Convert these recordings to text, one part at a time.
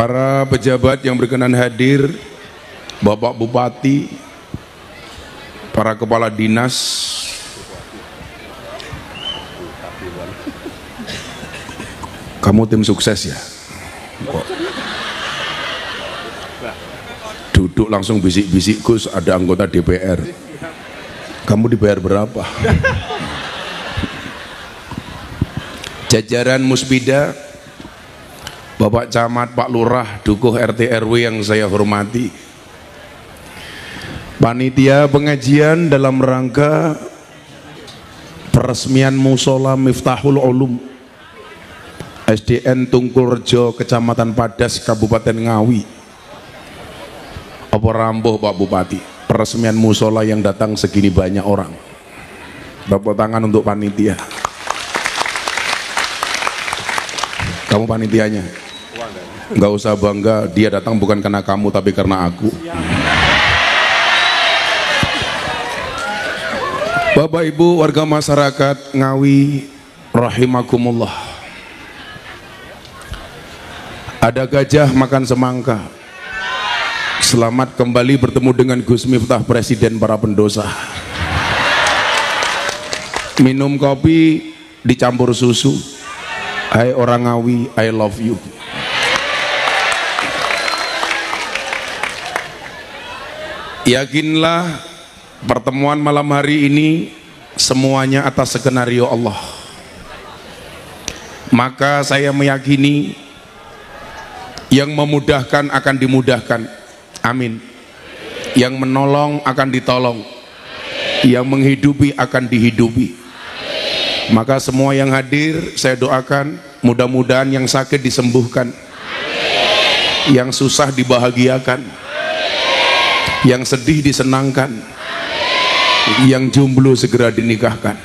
para pejabat yang berkenan hadir, Bapak Bupati, para kepala dinas, kamu tim sukses ya? Kok duduk langsung bisik-bisik, Gus ada anggota DPR, kamu dibayar berapa? Jajaran Musbida, Bapak Camat, Pak Lurah, Dukuh RT RW yang saya hormati, panitia pengajian dalam rangka peresmian Musola Miftahul Ulum SDN Tungkulrejo, Kecamatan Padas, Kabupaten Ngawi. Apa rambuh Pak Bupati, peresmian musola yang datang segini banyak orang. Tepuk tangan untuk panitia. Kamu panitianya? Nggak usah bangga, dia datang bukan karena kamu tapi karena aku. Bapak Ibu warga masyarakat Ngawi rahimakumullah, ada gajah makan semangka. Selamat kembali bertemu dengan Gus Miftah, Presiden para pendosa. Minum kopi dicampur susu. Hai orang Ngawi, I love you. Yakinlah pertemuan malam hari ini semuanya atas skenario Allah. Maka saya meyakini yang memudahkan akan dimudahkan, amin. Yang menolong akan ditolong, yang menghidupi akan dihidupi. Maka semua yang hadir saya doakan mudah-mudahan yang sakit disembuhkan, yang susah dibahagiakan, yang sedih disenangkan, yang jomblo segera dinikahkan.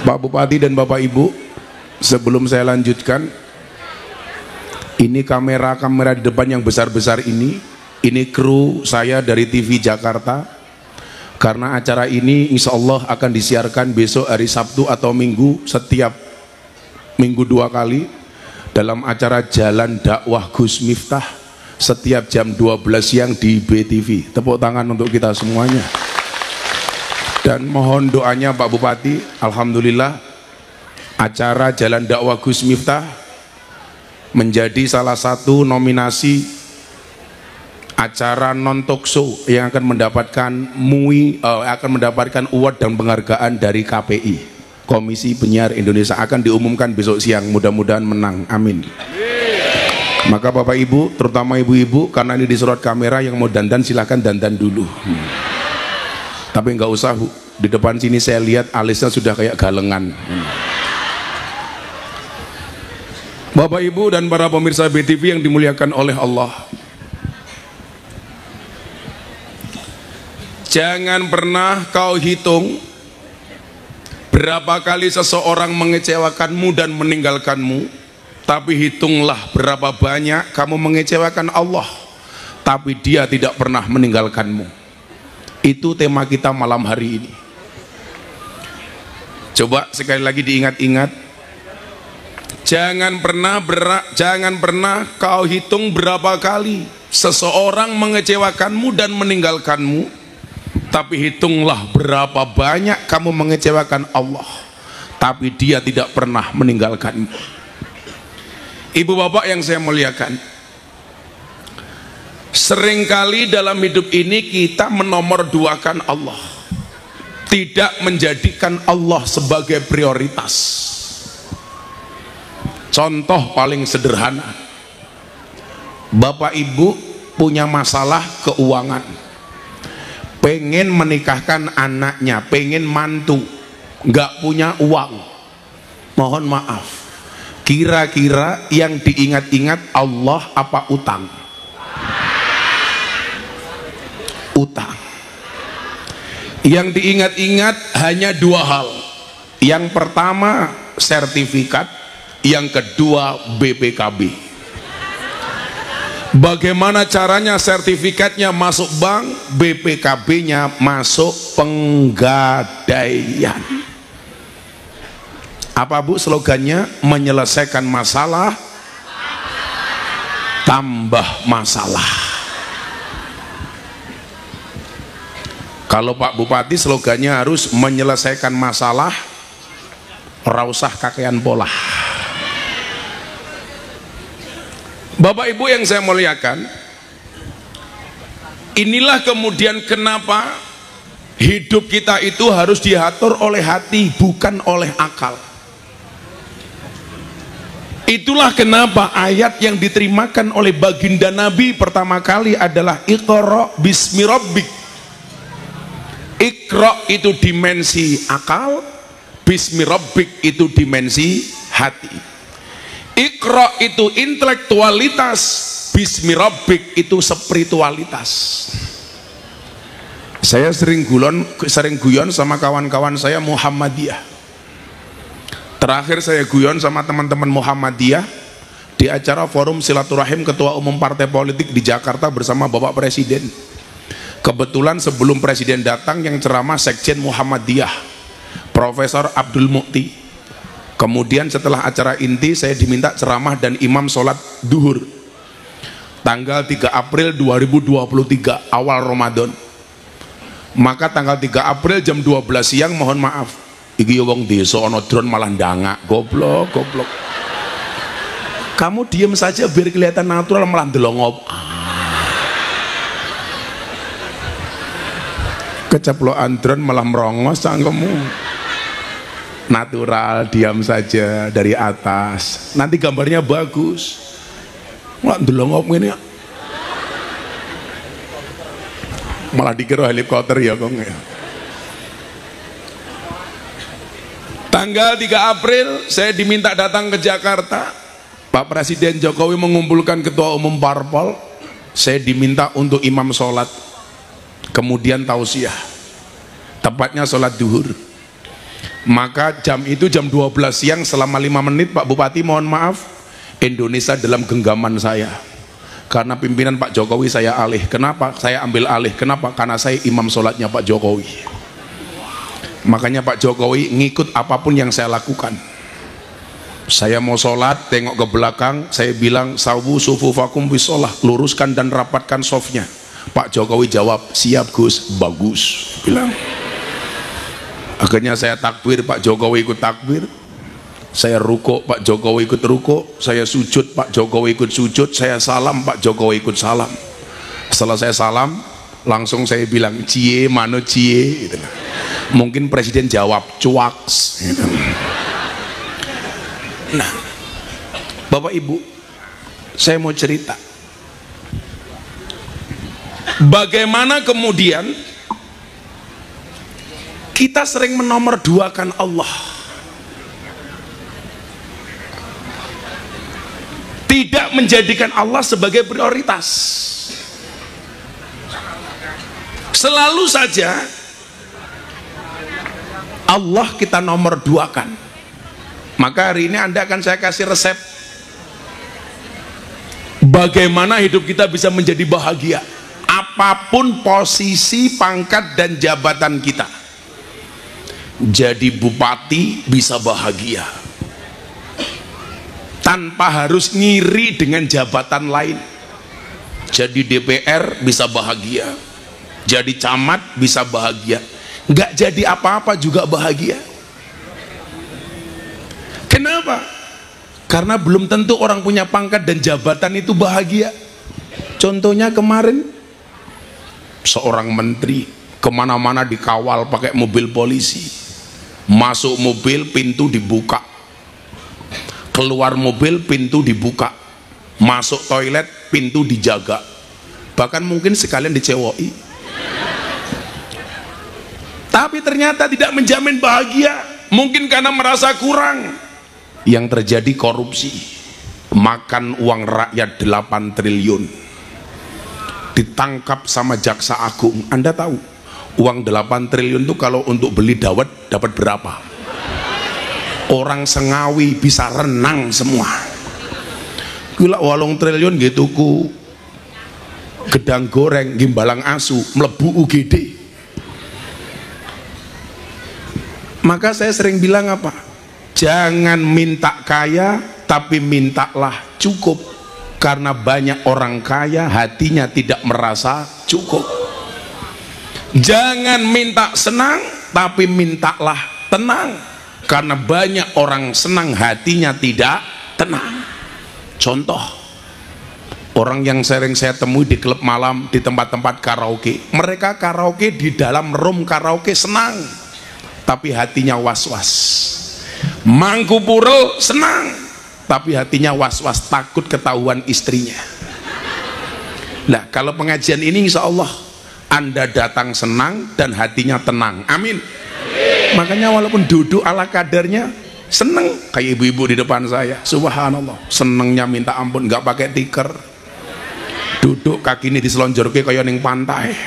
Pak Bupati dan Bapak Ibu, sebelum saya lanjutkan, ini kamera-kamera di depan yang besar-besar ini kru saya dari TV Jakarta. Karena acara ini insya Allah akan disiarkan besok hari Sabtu atau Minggu, setiap minggu 2 kali dalam acara Jalan Dakwah Gus Miftah setiap jam 12 siang di BTV. Tepuk tangan untuk kita semuanya. Dan mohon doanya Pak Bupati, alhamdulillah acara Jalan Dakwah Gus Miftah menjadi salah satu nominasi acara non talk show yang akan mendapatkan award dan penghargaan dari KPI, Komisi Penyiar Indonesia. Akan diumumkan besok siang, mudah-mudahan menang, amin. Maka Bapak Ibu, terutama ibu-ibu, karena ini disorot kamera, yang mau dandan silahkan dandan dulu. Tapi nggak usah, di depan sini saya lihat alisnya sudah kayak galengan. Bapak Ibu dan para pemirsa BTV yang dimuliakan oleh Allah, jangan pernah kau hitung berapa kali seseorang mengecewakanmu dan meninggalkanmu, tapi hitunglah berapa banyak kamu mengecewakan Allah tapi dia tidak pernah meninggalkanmu. Itu tema kita malam hari ini. Coba sekali lagi diingat-ingat, jangan pernah kau hitung berapa kali seseorang mengecewakanmu dan meninggalkanmu, tapi hitunglah berapa banyak kamu mengecewakan Allah tapi dia tidak pernah meninggalkanmu. Ibu bapak yang saya muliakan, seringkali dalam hidup ini kita menomorduakan Allah, tidak menjadikan Allah sebagai prioritas. Contoh paling sederhana, bapak ibu punya masalah keuangan, pengen menikahkan anaknya, pengen mantu, nggak punya uang. Mohon maaf, kira-kira yang diingat-ingat Allah apa utang? Utang. Yang diingat-ingat hanya 2 hal. Yang pertama sertifikat, yang kedua BPKB. Bagaimana caranya sertifikatnya masuk bank, BPKB-nya masuk penggadaian. Apa Bu slogannya? Menyelesaikan masalah tambah masalah. Kalau Pak Bupati slogannya harus menyelesaikan masalah rausah kakean pola. Bapak Ibu yang saya muliakan, inilah kemudian kenapa hidup kita itu harus diatur oleh hati, bukan oleh akal. Itulah kenapa ayat yang diterimakan oleh baginda Nabi pertama kali adalah Iqra bismi rabbik. Iqra itu dimensi akal, bismi rabbik itu dimensi hati. Iqra itu intelektualitas, bismi rabbik itu spiritualitas. Saya sering guyon sama kawan-kawan saya Muhammadiyah. Terakhir saya guyon sama teman-teman Muhammadiyah di acara forum silaturahim ketua umum partai politik di Jakarta bersama Bapak Presiden. Kebetulan sebelum Presiden datang yang ceramah Sekjen Muhammadiyah Profesor Abdul Mukti. Kemudian setelah acara inti saya diminta ceramah dan imam sholat duhur tanggal 3 April 2023 awal Ramadan. Maka tanggal 3 April jam 12 siang mohon maaf, iki wong desa ana drone malah ndangak, goblok. Kamu diem saja biar kelihatan natural, malah ndelongop. Keceplokan drone malah merongos cangkemmu. Natural, diam saja dari atas. Nanti gambarnya bagus. Malah ndelongop ngene. Malah dikira helikopter ya kong ya. Tanggal 3 April saya diminta datang ke Jakarta. Pak Presiden Jokowi mengumpulkan ketua umum parpol. Saya diminta untuk imam sholat, kemudian tausiah, tepatnya sholat duhur. Maka jam itu jam 12 siang selama 5 menit Pak Bupati mohon maaf, Indonesia dalam genggaman saya. Karena pimpinan Pak Jokowi saya alih. Kenapa? Saya ambil alih. Kenapa? Karena saya imam sholatnya Pak Jokowi. Makanya Pak Jokowi ngikut apapun yang saya lakukan. Saya mau sholat, tengok ke belakang, saya bilang sawu sufufakum bisolah, luruskan dan rapatkan sofnya. Pak Jokowi jawab, siap Gus, bagus. Bilang. Akhirnya saya takbir, Pak Jokowi ikut takbir. Saya rukuk, Pak Jokowi ikut rukuk. Saya sujud, Pak Jokowi ikut sujud. Saya salam, Pak Jokowi ikut salam. Setelah saya salam, langsung saya bilang cie mano cie gitu. Mungkin Presiden jawab cuaks gitu. Nah Bapak Ibu, saya mau cerita bagaimana kemudian kita sering menomorduakan Allah, tidak menjadikan Allah sebagai prioritas. Selalu saja Allah kita nomor duakan. Maka hari ini Anda akan saya kasih resep bagaimana hidup kita bisa menjadi bahagia apapun posisi, pangkat dan jabatan kita. Jadi bupati bisa bahagia tanpa harus ngiri dengan jabatan lain. Jadi DPR bisa bahagia, jadi camat bisa bahagia, nggak jadi apa-apa juga bahagia. Kenapa? Karena belum tentu orang punya pangkat dan jabatan itu bahagia. Contohnya kemarin seorang menteri kemana-mana dikawal pakai mobil polisi, masuk mobil pintu dibuka, keluar mobil pintu dibuka, masuk toilet pintu dijaga, bahkan mungkin sekalian dicewoi. Tapi ternyata tidak menjamin bahagia, mungkin karena merasa kurang. Yang terjadi korupsi, makan uang rakyat 8 triliun, ditangkap sama jaksa agung. Anda tahu uang 8 triliun itu kalau untuk beli dawet dapat berapa? Orang Sengawi bisa renang semua. Gila 8 triliun gitu ku gedang goreng gimbalang asu melebu UGD. Maka saya sering bilang apa? Jangan minta kaya, tapi mintalah cukup, karena banyak orang kaya hatinya tidak merasa cukup. Jangan minta senang, tapi mintalah tenang, karena banyak orang senang hatinya tidak tenang. Contoh, orang yang sering saya temui di klub malam, di tempat-tempat karaoke, mereka karaoke di dalam room karaoke senang, tapi hatinya was-was. Mangku purel senang, tapi hatinya was-was, takut ketahuan istrinya. Nah, kalau pengajian ini insya Allah Anda datang senang dan hatinya tenang. Amin. Makanya walaupun duduk ala kadarnya seneng, kayak ibu-ibu di depan saya, subhanallah, senengnya minta ampun, nggak pakai tikar, duduk kaki ini diselonjorke kayak ning pantai,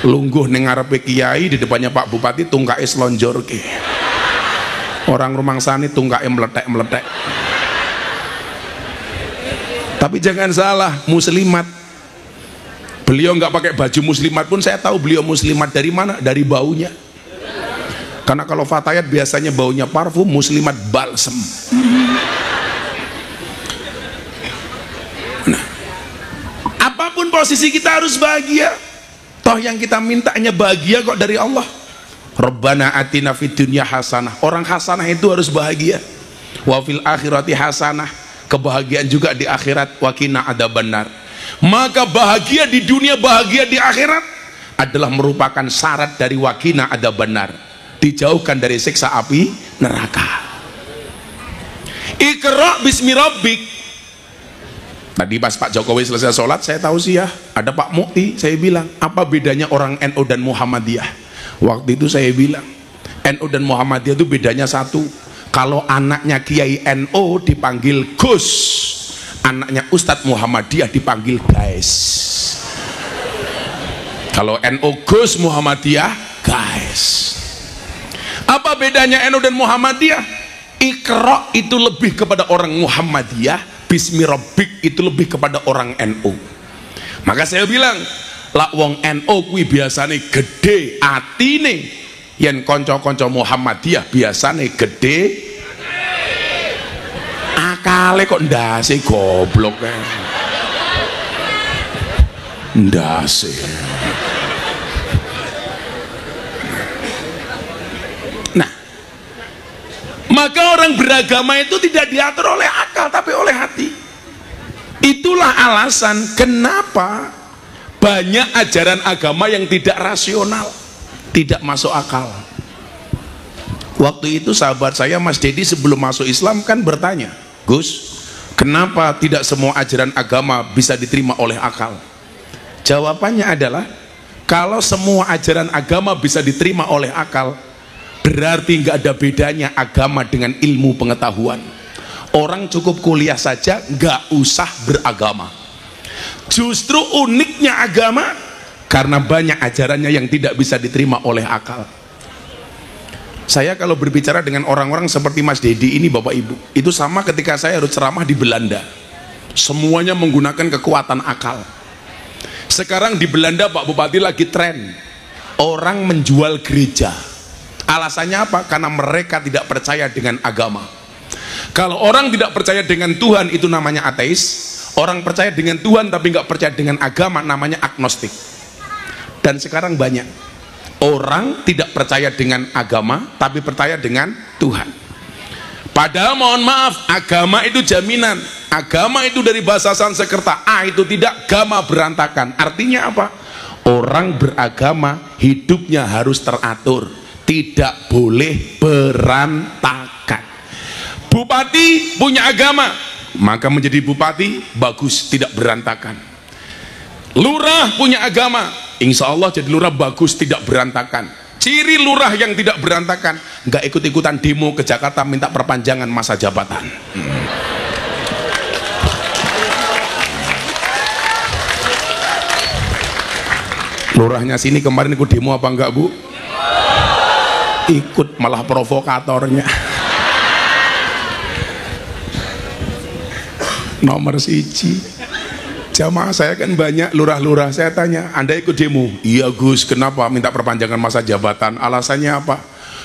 lungguh ning ngarepe kiai, di depannya Pak Bupati tungkae selonjorke, orang rumangsane tungkae meletek-meletek. Tapi jangan salah, muslimat, beliau nggak pakai baju muslimat pun saya tahu beliau muslimat. Dari mana? Dari baunya. Karena kalau fatayat biasanya baunya parfum, muslimat balsem. Nah, apapun posisi kita harus bahagia. Toh yang kita minta hanya bahagia kok dari Allah. Rabbana atina fid dunya hasanah. Orang hasanah itu harus bahagia. Wa fil akhirati hasanah. Kebahagiaan juga di akhirat. Wa qina adzabannar. Maka bahagia di dunia, bahagia di akhirat adalah merupakan syarat dari wa qina adzabannar. Dijauhkan dari siksa api neraka. Iqra bismi rabbik. Tadi pas Pak Jokowi selesai sholat, saya tahu sih ya, ada Pak Mukti, saya bilang, apa bedanya orang NU dan Muhammadiyah? Waktu itu saya bilang, NU dan Muhammadiyah itu bedanya satu, kalau anaknya Kiai NU dipanggil Gus, anaknya Ustadz Muhammadiyah dipanggil guys. Kalau NU Gus, Muhammadiyah guys. Apa bedanya NU dan Muhammadiyah? Iqra itu lebih kepada orang Muhammadiyah, bismi rabbik itu lebih kepada orang NU. Maka saya bilang, lak wong NU kuwi biasane gede atine, yen kanca-kanca Muhammadiyah biasane gede akale, kok ndase goblok kae. Ndase. Maka orang beragama itu tidak diatur oleh akal tapi oleh hati. Itulah alasan kenapa banyak ajaran agama yang tidak rasional, tidak masuk akal. Waktu itu sahabat saya Mas Dedi sebelum masuk Islam kan bertanya, Gus, kenapa tidak semua ajaran agama bisa diterima oleh akal? Jawabannya adalah, kalau semua ajaran agama bisa diterima oleh akal, berarti nggak ada bedanya agama dengan ilmu pengetahuan. Orang cukup kuliah saja, nggak usah beragama. Justru uniknya agama karena banyak ajarannya yang tidak bisa diterima oleh akal. Saya kalau berbicara dengan orang-orang seperti Mas Dedi ini, Bapak Ibu, itu sama ketika saya harus ceramah di Belanda. Semuanya menggunakan kekuatan akal. Sekarang di Belanda Pak Bupati lagi tren orang menjual gereja. Alasannya apa? Karena mereka tidak percaya dengan agama. Kalau orang tidak percaya dengan Tuhan itu namanya ateis. Orang percaya dengan Tuhan tapi nggak percaya dengan agama namanya agnostik. Dan sekarang banyak orang tidak percaya dengan agama tapi percaya dengan Tuhan. Padahal mohon maaf, agama itu jaminan. Agama itu dari bahasa Sanskerta, itu tidak, gama berantakan. Artinya apa? Orang beragama hidupnya harus teratur, tidak boleh berantakan. Bupati punya agama, maka menjadi bupati bagus, tidak berantakan. Lurah punya agama, insya Allah jadi lurah bagus, tidak berantakan. Ciri lurah yang tidak berantakan, nggak ikut-ikutan demo ke Jakarta minta perpanjangan masa jabatan. Lurahnya sini kemarin ikut demo apa enggak, Bu? Ikut, malah provokatornya. Nomor siji, jamaah saya kan banyak lurah-lurah. Saya tanya, Anda ikut demo? Iya Gus. Kenapa? Minta perpanjangan masa jabatan. Alasannya apa?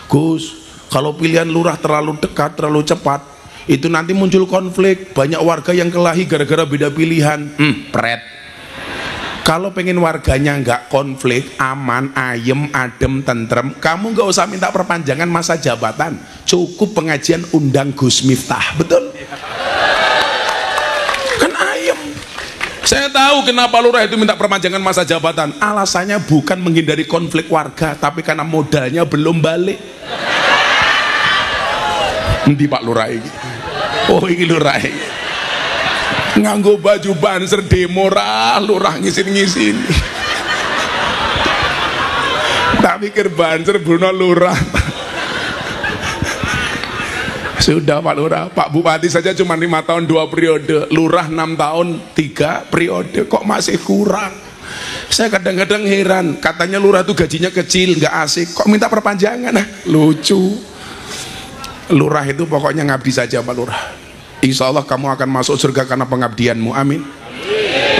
Gus, Kalau pilihan lurah terlalu dekat, terlalu cepat, itu nanti muncul konflik, banyak warga yang kelahi gara-gara beda pilihan. Pret. Kalau pengen warganya nggak konflik, aman, ayem, adem, tentrem, kamu nggak usah minta perpanjangan masa jabatan, cukup pengajian undang Gus Miftah. Betul? Kan ayem. Saya tahu kenapa lurah itu minta perpanjangan masa jabatan, alasannya bukan menghindari konflik warga, tapi karena modalnya belum balik. Endi Pak Lurah ini? Oh ini lurah ini nganggo baju banser demo lurah ngisin-ngisin, tak pikir banser Bruno lurah. Sudah Pak Lurah, Pak Bupati saja cuma 5 tahun 2 periode, lurah 6 tahun 3 periode, kok masih kurang. Saya kadang-kadang heran, katanya lurah itu gajinya kecil, nggak asik, kok minta perpanjangan? Lucu. Lurah itu pokoknya ngabdi saja Pak Lurah. Insya Allah kamu akan masuk surga karena pengabdianmu, amin.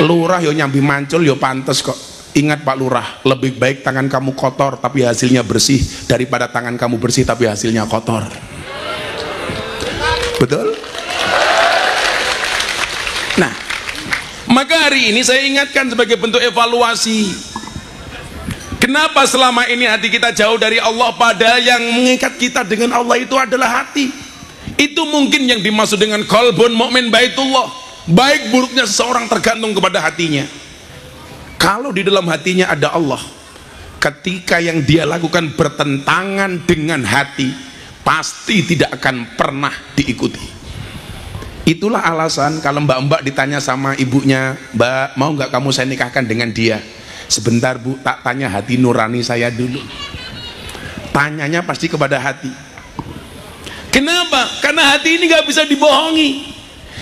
Lurah yo nyambi mancul yo pantes kok. Ingat Pak Lurah, lebih baik tangan kamu kotor tapi hasilnya bersih daripada tangan kamu bersih tapi hasilnya kotor. Betul? Nah, maka hari ini saya ingatkan sebagai bentuk evaluasi, kenapa selama ini hati kita jauh dari Allah, padahal yang mengikat kita dengan Allah itu adalah hati. Itu mungkin yang dimaksud dengan qalbun mu'min baitullah. Baik buruknya seseorang tergantung kepada hatinya. Kalau di dalam hatinya ada Allah, ketika yang dia lakukan bertentangan dengan hati, pasti tidak akan pernah diikuti. Itulah alasan kalau mbak-mbak ditanya sama ibunya, "Mbak, mau nggak kamu saya nikahkan dengan dia?" "Sebentar Bu, tak tanya hati nurani saya dulu." Tanyanya pasti kepada hati. Kenapa? Karena hati ini nggak bisa dibohongi.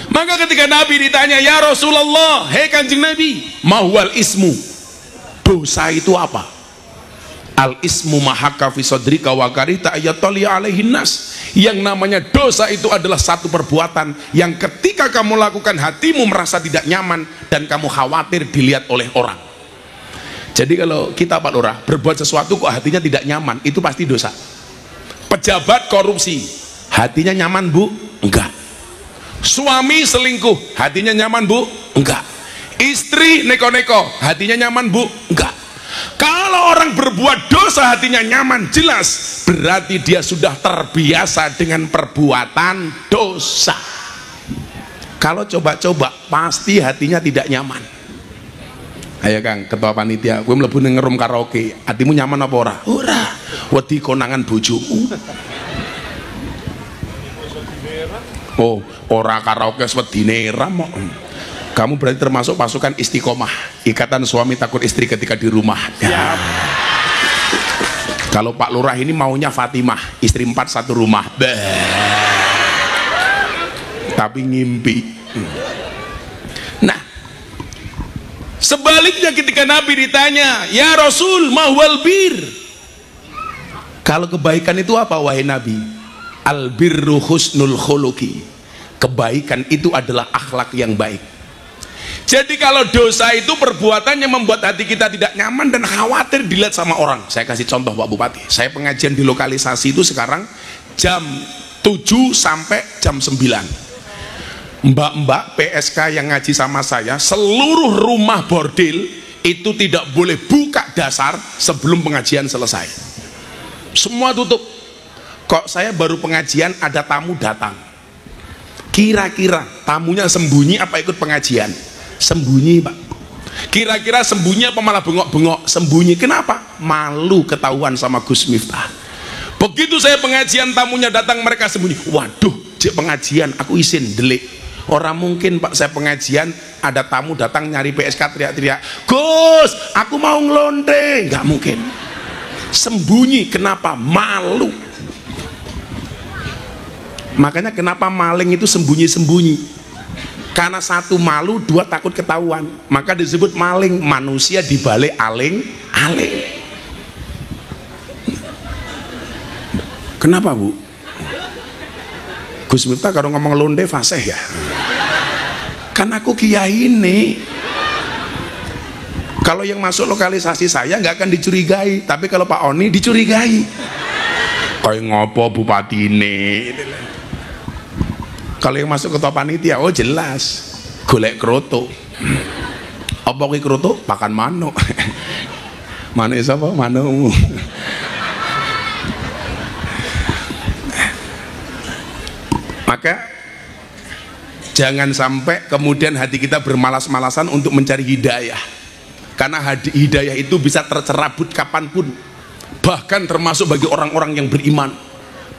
Maka ketika Nabi ditanya, "Ya Rasulullah, hei Kanjeng Nabi, mahwal ismu?" Dosa itu apa? Al ismu mahaka fi sadrika wa karita ayatoli alaihin nas. Yang namanya dosa itu adalah satu perbuatan yang ketika kamu lakukan hatimu merasa tidak nyaman dan kamu khawatir dilihat oleh orang. Jadi kalau kita Pak Lurah berbuat sesuatu kok hatinya tidak nyaman, itu pasti dosa. Pejabat korupsi, hatinya nyaman Bu? Enggak. Suami selingkuh, hatinya nyaman Bu? Enggak. Istri neko-neko, hatinya nyaman Bu? Enggak. Kalau orang berbuat dosa hatinya nyaman, jelas berarti dia sudah terbiasa dengan perbuatan dosa. Kalau coba-coba pasti hatinya tidak nyaman. Ayo Kang, ketua panitia, gue mlebu ning ngerum karaoke, hatimu nyaman apa ora? Ora. Wedi konangan bojomu. Oh, ora karaoke wedine ram kok. Kamu berarti termasuk pasukan istiqomah, ikatan suami takut istri ketika di rumah. Ya. Kalau Pak Lurah ini maunya Fatimah, istri 4 satu rumah. Tapi ngimpi. Nah, sebaliknya ketika Nabi ditanya, "Ya Rasul, mahwal bir?" Kalau kebaikan itu apa wahai Nabi? Al birru husnul khuluqi. Kebaikan itu adalah akhlak yang baik. Jadi kalau dosa itu perbuatan yang membuat hati kita tidak nyaman dan khawatir dilihat sama orang. Saya kasih contoh Pak Bupati, saya pengajian di lokalisasi itu sekarang jam 7 sampai jam 9. Mbak-mbak PSK yang ngaji sama saya, seluruh rumah bordil itu tidak boleh buka dasar sebelum pengajian selesai. Semua tutup. Kok saya baru pengajian ada tamu datang, kira-kira tamunya sembunyi apa ikut pengajian? Sembunyi Pak. Kira-kira sembunyi apa malah bengok-bengok? Sembunyi. Kenapa? Malu ketahuan sama Gus Miftah. Begitu saya pengajian tamunya datang mereka sembunyi. Waduh, cek pengajian aku izin delik. Orang mungkin Pak saya pengajian ada tamu datang nyari PSK teriak-teriak, "Gus, aku mau ngelonte." Nggak mungkin. Sembunyi. Kenapa? Malu. Makanya kenapa maling itu sembunyi-sembunyi? Karena satu malu, dua takut ketahuan, maka disebut maling. Manusia dibalik aling-aling. Kenapa Bu? Gus Miftah kalau ngomong londe fasih ya? Kan aku kiai ini. Kalau yang masuk lokalisasi saya nggak akan dicurigai, tapi kalau Pak Oni dicurigai. Kayak ngopo bupati ini? Kalau yang masuk ketua panitia, oh jelas, golek kroto. Apa kuwi kroto? Pakan manuk. Manuk sapa? Manukmu. Maka jangan sampai kemudian hati kita bermalas-malasan untuk mencari hidayah, karena hidayah itu bisa tercerabut kapanpun, bahkan termasuk bagi orang-orang yang beriman,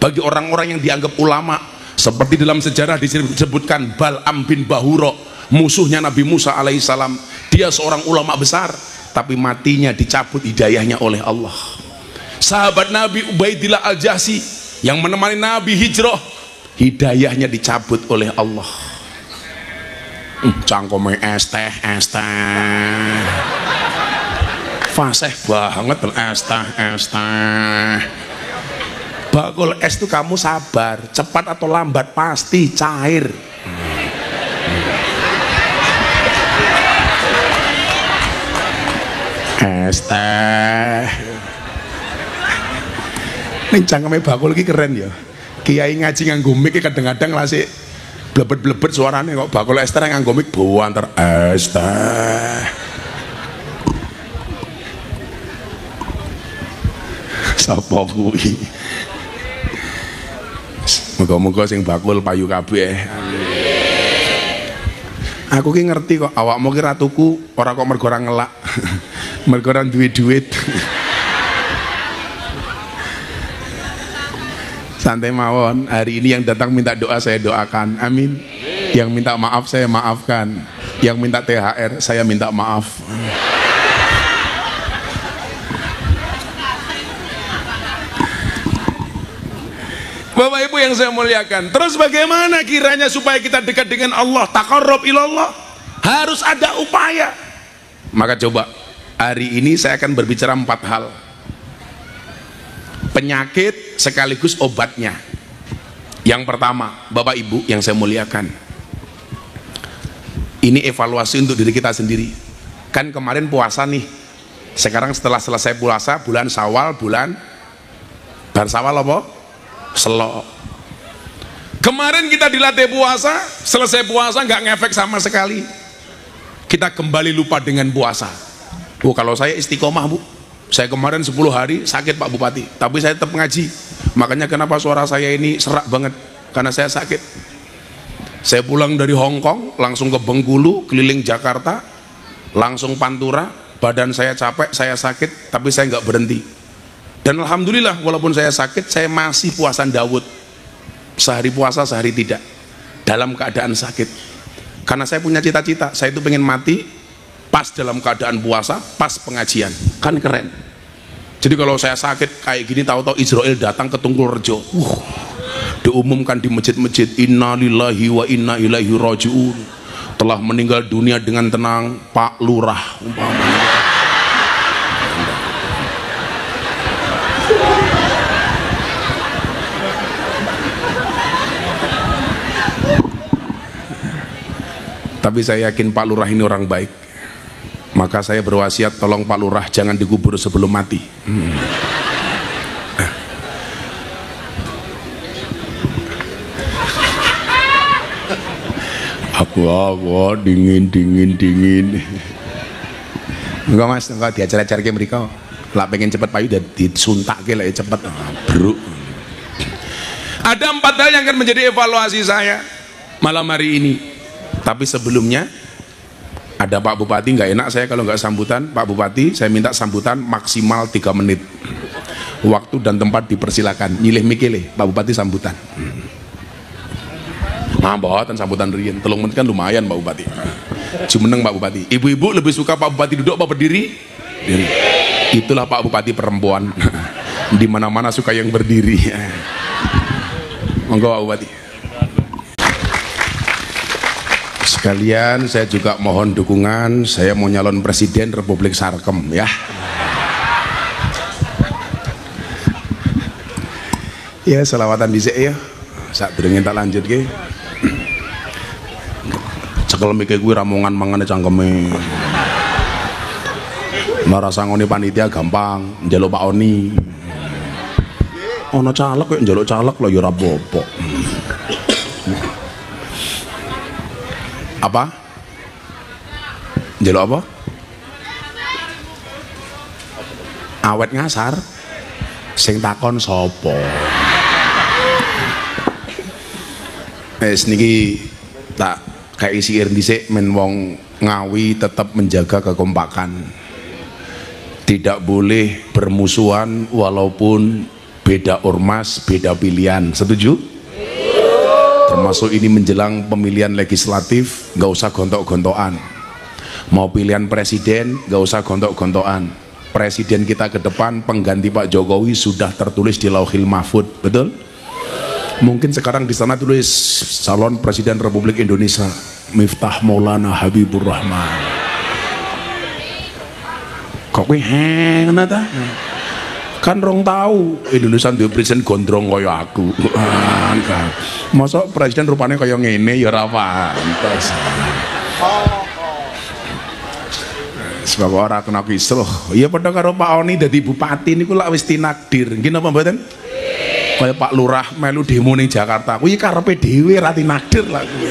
bagi orang-orang yang dianggap ulama. Seperti dalam sejarah disebutkan Bal'am bin Bahuro, musuhnya Nabi Musa alaihissalam. Dia seorang ulama besar, tapi matinya dicabut hidayahnya oleh Allah. Sahabat Nabi Ubaidillah al-Jahsi yang menemani Nabi hijrah, hidayahnya dicabut oleh Allah. Cangkome es teh fasih banget es teh. Bakul es itu kamu sabar, cepat atau lambat pasti cair. Es teh. Ning cangkeme bakul iki keren ya. Kiai ngaji nganggo mic kadang-kadang lasik blebet-blebet suarane kok. Bakul es teh nganggo mic banter es teh. Sapa kuwi? Muga-muga sing bakul payu kabeh. Aku ki ngerti kok awakmu ki ratuku ora kok mergo ora ngelak. Mergo ora duwe duit. Santai mawon, hari ini yang datang minta doa saya doakan, amin. Yang minta maaf saya maafkan, yang minta THR saya minta maaf. Bapak Ibu yang saya muliakan, terus bagaimana kiranya supaya kita dekat dengan Allah, taqarrub ilallah? Harus ada upaya. Maka coba hari ini saya akan berbicara 4 hal, penyakit sekaligus obatnya. Yang pertama, Bapak Ibu yang saya muliakan, ini evaluasi untuk diri kita sendiri. Kan kemarin puasa nih, sekarang setelah selesai puasa bulan Syawal, bulan Syawal apa? Selo. Kemarin kita dilatih puasa, selesai puasa nggak ngefek sama sekali. Kita kembali lupa dengan puasa. Oh, kalau saya istiqomah Bu, saya kemarin 10 hari sakit Pak Bupati, tapi saya tetap ngaji. Makanya kenapa suara saya ini serak banget, karena saya sakit. Saya pulang dari Hong Kong langsung ke Bengkulu, keliling Jakarta, langsung Pantura. Badan saya capek, saya sakit, tapi saya nggak berhenti. Dan alhamdulillah walaupun saya sakit, saya masih puasan Daud. Sehari puasa, sehari tidak, dalam keadaan sakit. Karena saya punya cita-cita, saya itu pengen mati pas dalam keadaan puasa, pas pengajian. Kan keren. Jadi kalau saya sakit kayak gini, tahu-tahu Israel datang ke Tungkulrejo, diumumkan di masjid-masjid, inna lillahi wa inna ilaihi raji'un, telah meninggal dunia dengan tenang Pak Lurah umpamanya. Tapi saya yakin Pak Lurah ini orang baik. Maka saya berwasiat, tolong Pak Lurah jangan dikubur sebelum mati. Aku dingin. Enggak Mas, enggak diajar-ajar ke mereka. Lah pengen cepet payu dan disuntak ke lah cepet. Bro. Ada 4 hal yang akan menjadi evaluasi saya malam hari ini. Tapi sebelumnya ada Pak Bupati, nggak enak saya kalau nggak sambutan. Pak Bupati, saya minta sambutan maksimal 3 menit. Waktu dan tempat dipersilakan. Milih mikile Pak Bupati sambutan. Mboten sambutan riyen 3 menit kan lumayan Pak Bupati. Jumeneng Pak Bupati. Ibu-ibu lebih suka Pak Bupati duduk apa berdiri? Diri. Itulah Pak Bupati perempuan. Di mana-mana suka yang berdiri. Monggo Pak Bupati. Sekalian saya juga mohon dukungan, saya mau nyalon presiden Republik Sarkem ya. Ya selawatan dhisik ya. Sak durunge tak lanjut ke. Cekel mikir kuwi ramongan mangane cangkeme. Ora sangone panitia gampang, njaluk Pak Oni. Ana caleg kok njaluk caleg lho ya ora apa-apa. Apa? Njaluk apa? Awet ngasar. Sing takon sapa? Wis niki tak kayak isi dhisik men wong Ngawi tetap menjaga kekompakan. Tidak boleh bermusuhan walaupun beda ormas, beda pilihan. Setuju? Termasuk ini menjelang pemilihan legislatif, nggak usah gontok-gontokan. Mau pilihan presiden, nggak usah gontok-gontokan. Presiden kita ke depan, pengganti Pak Jokowi sudah tertulis di Lauhil Mahfud, betul? Mungkin sekarang di sana tulis calon presiden Republik Indonesia Miftah Maulana Habibur Rahman. Kok kowe ngono ta? Kan rong tahu Indonesia duwe presiden gondrong kaya aku. Masa presiden rupanya kaya ngene ya ora pantes. Sebab ora kena kisruh. Ya padha karo Pak Oni dadi bupati niku lak wis tinakdir. Nggih napa mboten? Kaya Pak Lurah melu demo ning Jakarta. Kuwi karepe dhewe ra tinakdir lah kuwi.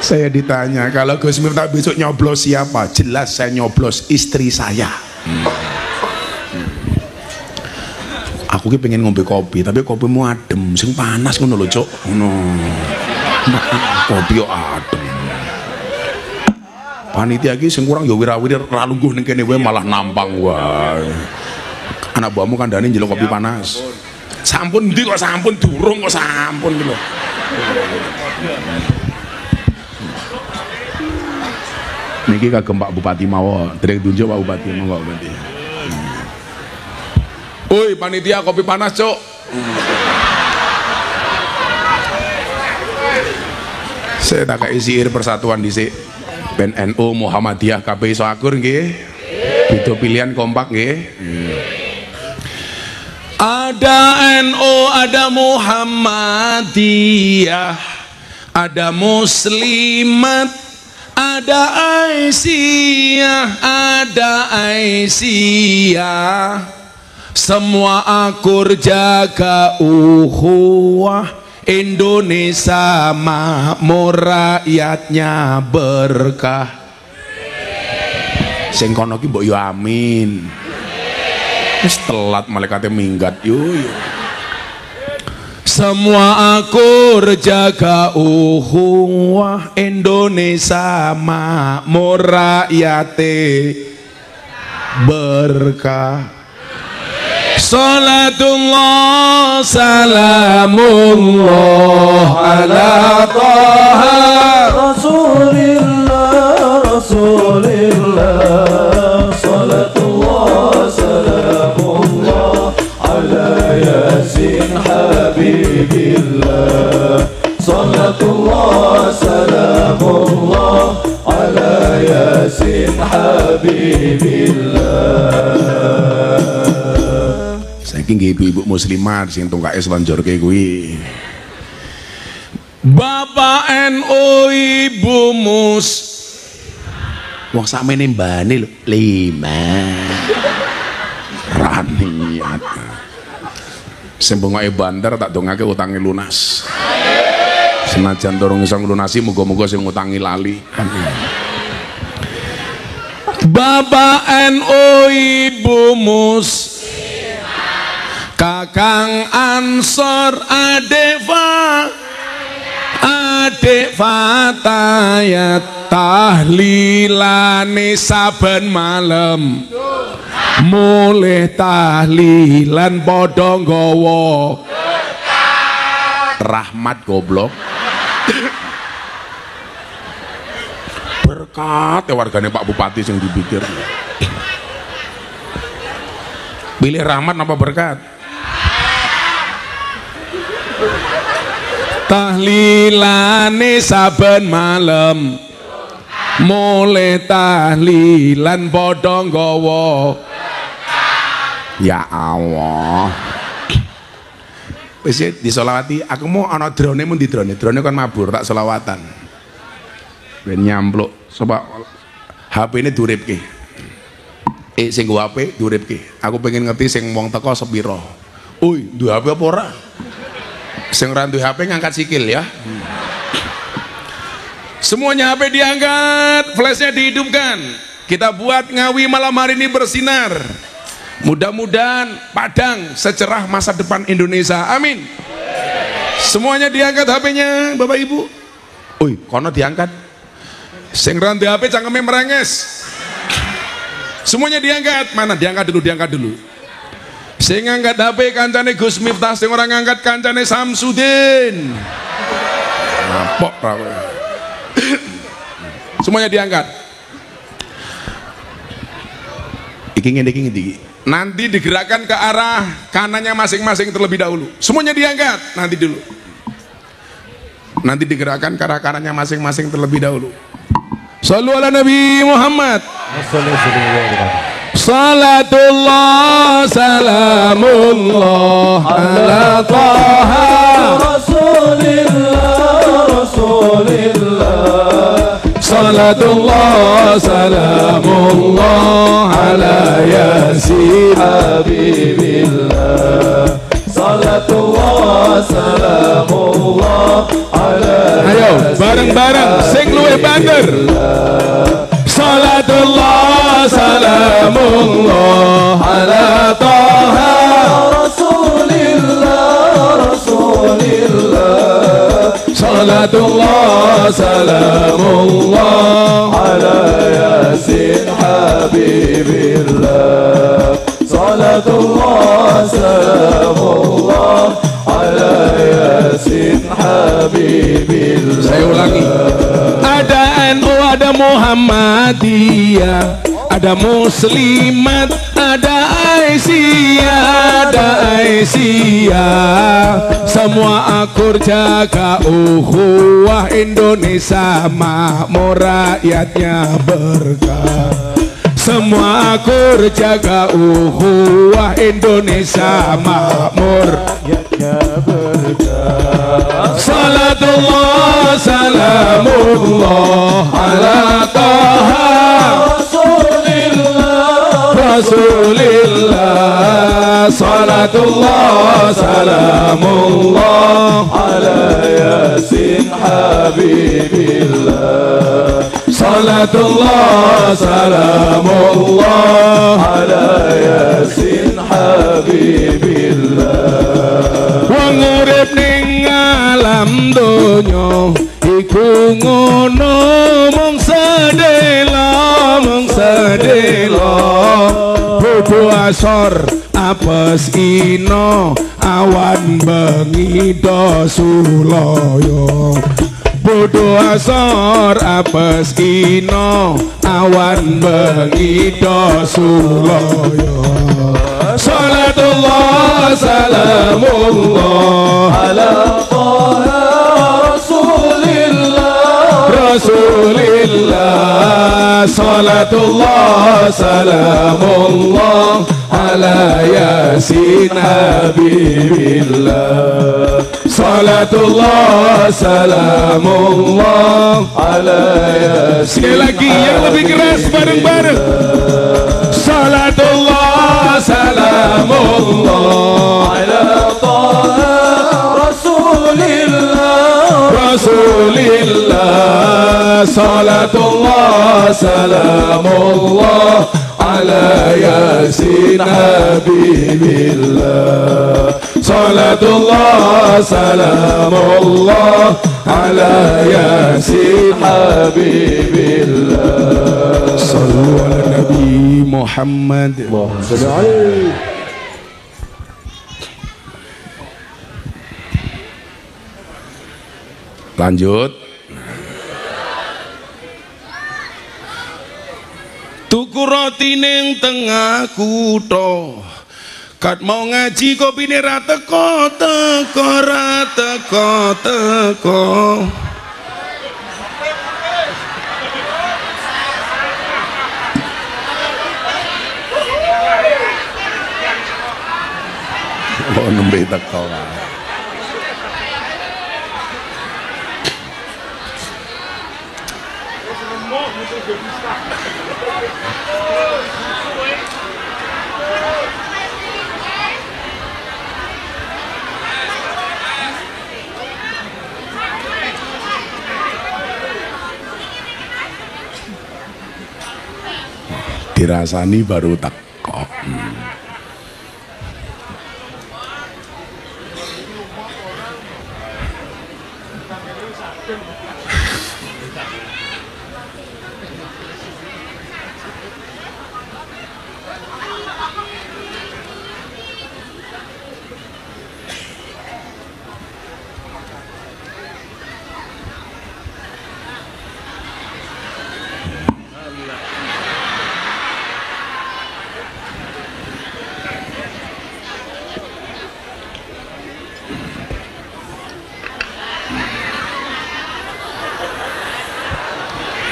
Saya ditanya, kalau Gus Miftah besok nyoblos siapa? Jelas saya nyoblos istri saya. Aku ki pengen ngombe kopi, tapi kopimu adem, sing panas ngono lho, Cuk. Ngono. Kopi yo adem. Panitia ki sing kurang ya wirawiri ra lungguh ning kene wae malah nampang wae. Anak buahmu kandhane njeluk kopi panas. Sampun ndi kok sampun durung kok sampun ki lho. Niki kagem Pak Bupati mawon, dereng tunjuk Pak Bupati mawon Bupati. Oi panitia kopi panas, Cuk. Saya tak kayak sihir persatuan dhisik. PNU Muhammadiyah KPI Soakur nggih. Beda pilihan kompak nggih. Ada NU, ada Muhammadiyah, ada Muslimat, ada Aisyah, semua akur jaga ukhuwah. Indonesia makmur, rakyatnya berkah. Sing kono ki mbok yo amin. Wis telat malaikate minggat yo. Semua akur jaga ukhuwah. Indonesia makmur, rakyate berkah. Salatullah salamullah ala taha Rasulillah Rasulillah. Salatullah salamullah ala yasin habibillah. Salatullah salamullah ala yasin habibillah. Saiki nggih ibu-ibu muslimat sing tungkake slonjorke kuwi. Bapak NU, Ibu Mus. Wong sakmene mbane lho, 5. Raniat. Sing bengoke bandar tak dongake utange lunas. Senajan durung iso nglunasi muga-muga sing ngutangi lali. Bapak NU, Ibu Mus. Kakang Ansor, adik Fatayat, tahlilane saben malam. Mulih tahlilan padha nggawa rahmat goblok. Berkat ya wargane Pak Bupati sing dipikir. Pilih rahmat apa berkat? Tahlilane saben malam. Mulih tahlilan padha nggawa. Ya Allah. Wis disolawati, aku mau ana drone mun di drone kan mabur tak selawatan. Ben nyampluk coba HP ini duripke. Sing nggo HP diuripke. Aku pengen ngerti sing wong teko sepiro. Oi, duwe HP apa ora? Sing ora duwe HP ngangkat sikil ya. Semuanya HP diangkat, flashnya dihidupkan. Kita buat Ngawi malam hari ini bersinar. Mudah-mudahan Padang secerah masa depan Indonesia. Amin. Semuanya diangkat HP-nya, Bapak Ibu. Oi, kono diangkat. Sing ora duwe HP cangkeme merenges. Semuanya diangkat. Mana diangkat dulu, diangkat dulu. Sing ngangkat HP kancane Gus Miftah, sing orang ngangkat kancane Samsudin. Napok ra kowe. Semuanya diangkat. Iki ngene iki. Nanti digerakkan ke arah kanannya masing-masing terlebih dahulu. Semuanya diangkat nanti dulu. Nanti digerakkan ke arah kanannya masing-masing terlebih dahulu. Shallu ala Nabi Muhammad. Salatullah salamullah ala Taha Rasulillah. Salatullah salamullah ala Yasin Habibillah. Salatullah salamullah ala. Ayo bareng-bareng sing luwih banter. Salatullah salamullah ala Taha Rasulillah. Salatullah salamullah ala Yasin Habibillah. Salatullah salamullah ala Yasin Habibillah. Saya ulangi. Ada NU, ada Muhammadiyah, ada Muslimat, ada Aisyah, semua akur jaga ukhuwah Indonesia makmur rakyatnya berkah. Semua akur jaga ukhuwah Indonesia makmur rakyatnya berkah. Salatullah salamullah ala Taha Rasulillah. Salatullah salamullah ala Yasin Habibillah. Salatullah salamullah ala Yasin Habibillah. Wong urip ning alam donya iku ngono mung sedela bodo asor apes ino awan bengi do sulaya. Bodo asor apes ino awan bengi do sulaya. Salatullah salamullah ala Taha Rasulillah. Salatullah salamullah ala Yasin Habibillah. Salatullah salamullah ala Yasin. Sekali lagi yang lebih keras bareng-bareng. Salatullah salamullah ala Taha Rasulillah. Salatullah salamullah ala Yasin Habibillah. Salatullah salamullah ala Yasin Habibillah. Sallu ala Nabi Muhammad. Lanjut. Tuku roti ning tengah kutha, kat mau ngaji kopine ra teko. Oh nembe teko. Dirasani baru teko.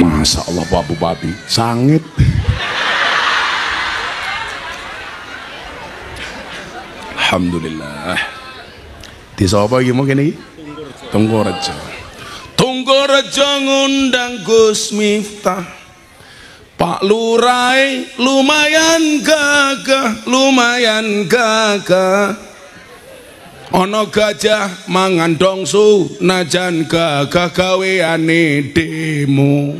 Masya Allah Pak Bupati, sangit. Alhamdulillah. Di sapa iki mungkin iki? Tunggorejo. Tunggorejo ngundang Gus Miftah. Pak Lurai lumayan gagah. Ono gajah mangan dongsu najan gagah gaweane demo.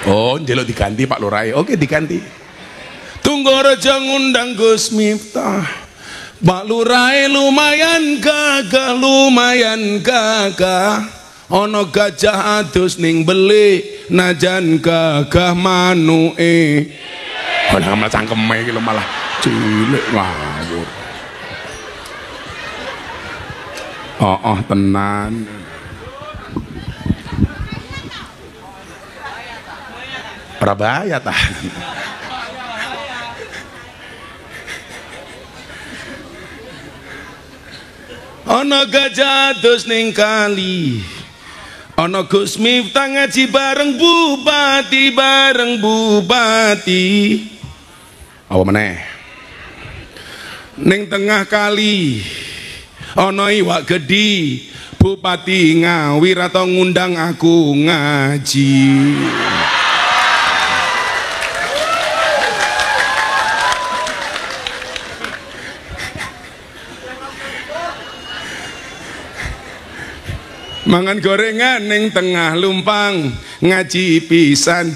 Oh, njeluk diganti Pak Lurai. Oke, diganti. Tunggorejo ngundang Gus Miftah. Pak Lurai lumayan gagah. Ono gajah adus ning beli najan gagah manuke. Ora malah cangkeme iki lho malah cilik ngawur. Oh tenan. Ora bahaya ta. Ono gajah adus ning kali. Ono Gus Miftah ngaji bareng bupati. Apa meneh? Ning tengah kali ono iwak gedi. Bupati ngawir atau ngundang aku ngaji. Mangan gorengan ning tengah lumpang ngaji pisan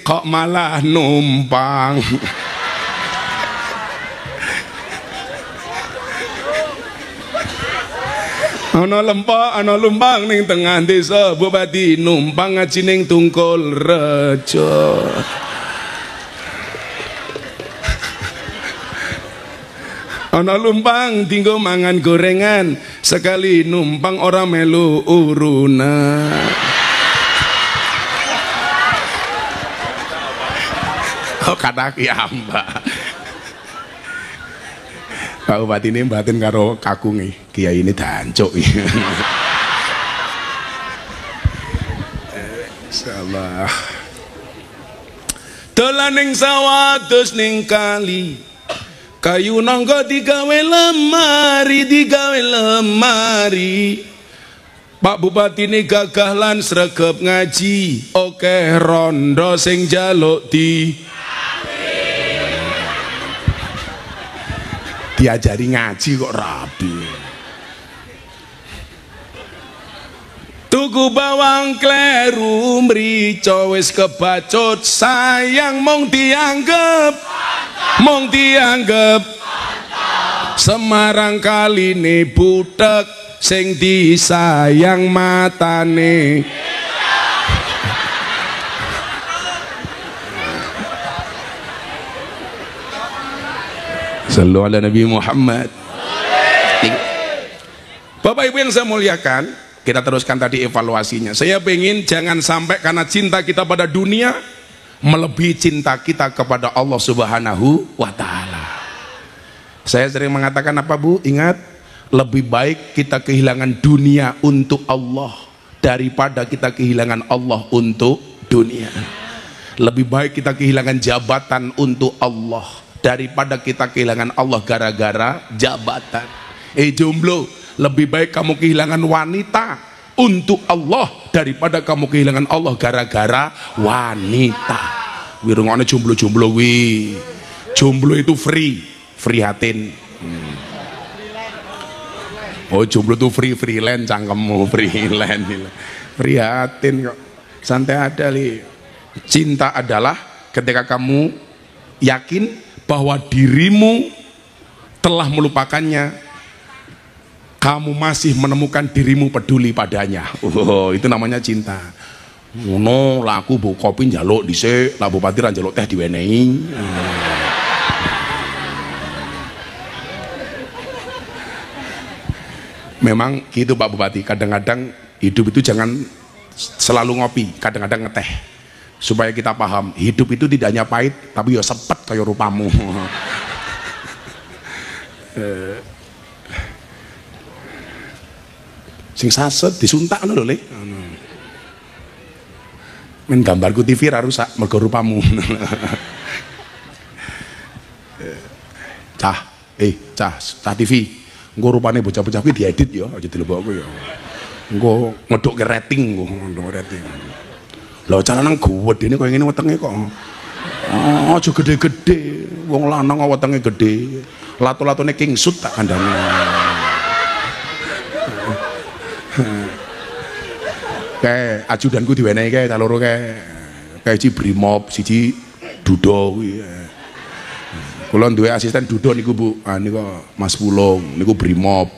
kok malah numpang. Ana lumpang ning tengah desa bupati numpang ngaji ning Tunggorejo. Ana lumpang tinggo mangan gorengan sekali numpang orang melu uruna. Oh kata kiamba. Pak Bupati ini batin karo kakung kiai ini dancuk. Insyaallah. Dolan ning sawah terus ning kali. Kayu nangka digawe lemari. Pak Bupati ini gagah lan sregep ngaji. Oke rondo sing jaluk diajari ngaji kok rabi. Tuku bawang kleru mrica wis kebacut sayang mong dianggep Semarang kaline butek sing disayang matane. Sallu ala Nabi Muhammad. Bapak Ibu yang saya muliakan, kita teruskan tadi evaluasinya. Saya pengen jangan sampai karena cinta kita pada dunia melebihi cinta kita kepada Allah Subhanahu wa Ta'ala. Saya sering mengatakan apa Bu? Ingat, lebih baik kita kehilangan dunia untuk Allah daripada kita kehilangan Allah untuk dunia. Lebih baik kita kehilangan jabatan untuk Allah daripada kita kehilangan Allah gara-gara jabatan. Jomblo, lebih baik kamu kehilangan wanita untuk Allah daripada kamu kehilangan Allah gara-gara wanita. Wirungane jomblo-jomblo wi. Jomblo itu free hatin. Oh jomblo itu freelance cangkemmu, freelance. Free hatin kok. Santai ada li. Cinta adalah ketika kamu yakin bahwa dirimu telah melupakannya, kamu masih menemukan dirimu peduli padanya. Oh, itu namanya cinta. Ngono lah aku bu kopi njaluk dhisik, lah bupati ra njaluk teh diwenehi. Memang gitu Pak Bupati, kadang-kadang hidup itu jangan selalu ngopi, kadang-kadang ngeteh. Supaya kita paham, hidup itu tidak hanya pahit, tapi ya sepet kayak rupamu. Sing saset disuntak lho Le. Men gambarku TV ra rusak mergo rupamu. Cah TV. Engko rupane bocah-bocah kuwi diedit ya, aja dilebokku ya. Engko ngedhukke rating, ngedhuk rating. Lho calanang gedene koyo ngene wetenge kok. Aja gede-gede, wong lanang wetenge gede. Lato-latone King Sut tak kandhane. Kayak ajudanku diwenehi kae ta loro kae. Kayak siji Brimob, siji Dudo kuwi. Kula duwe asisten Dudo niku Bu. Ah niku Mas Pulung, niku Brimob.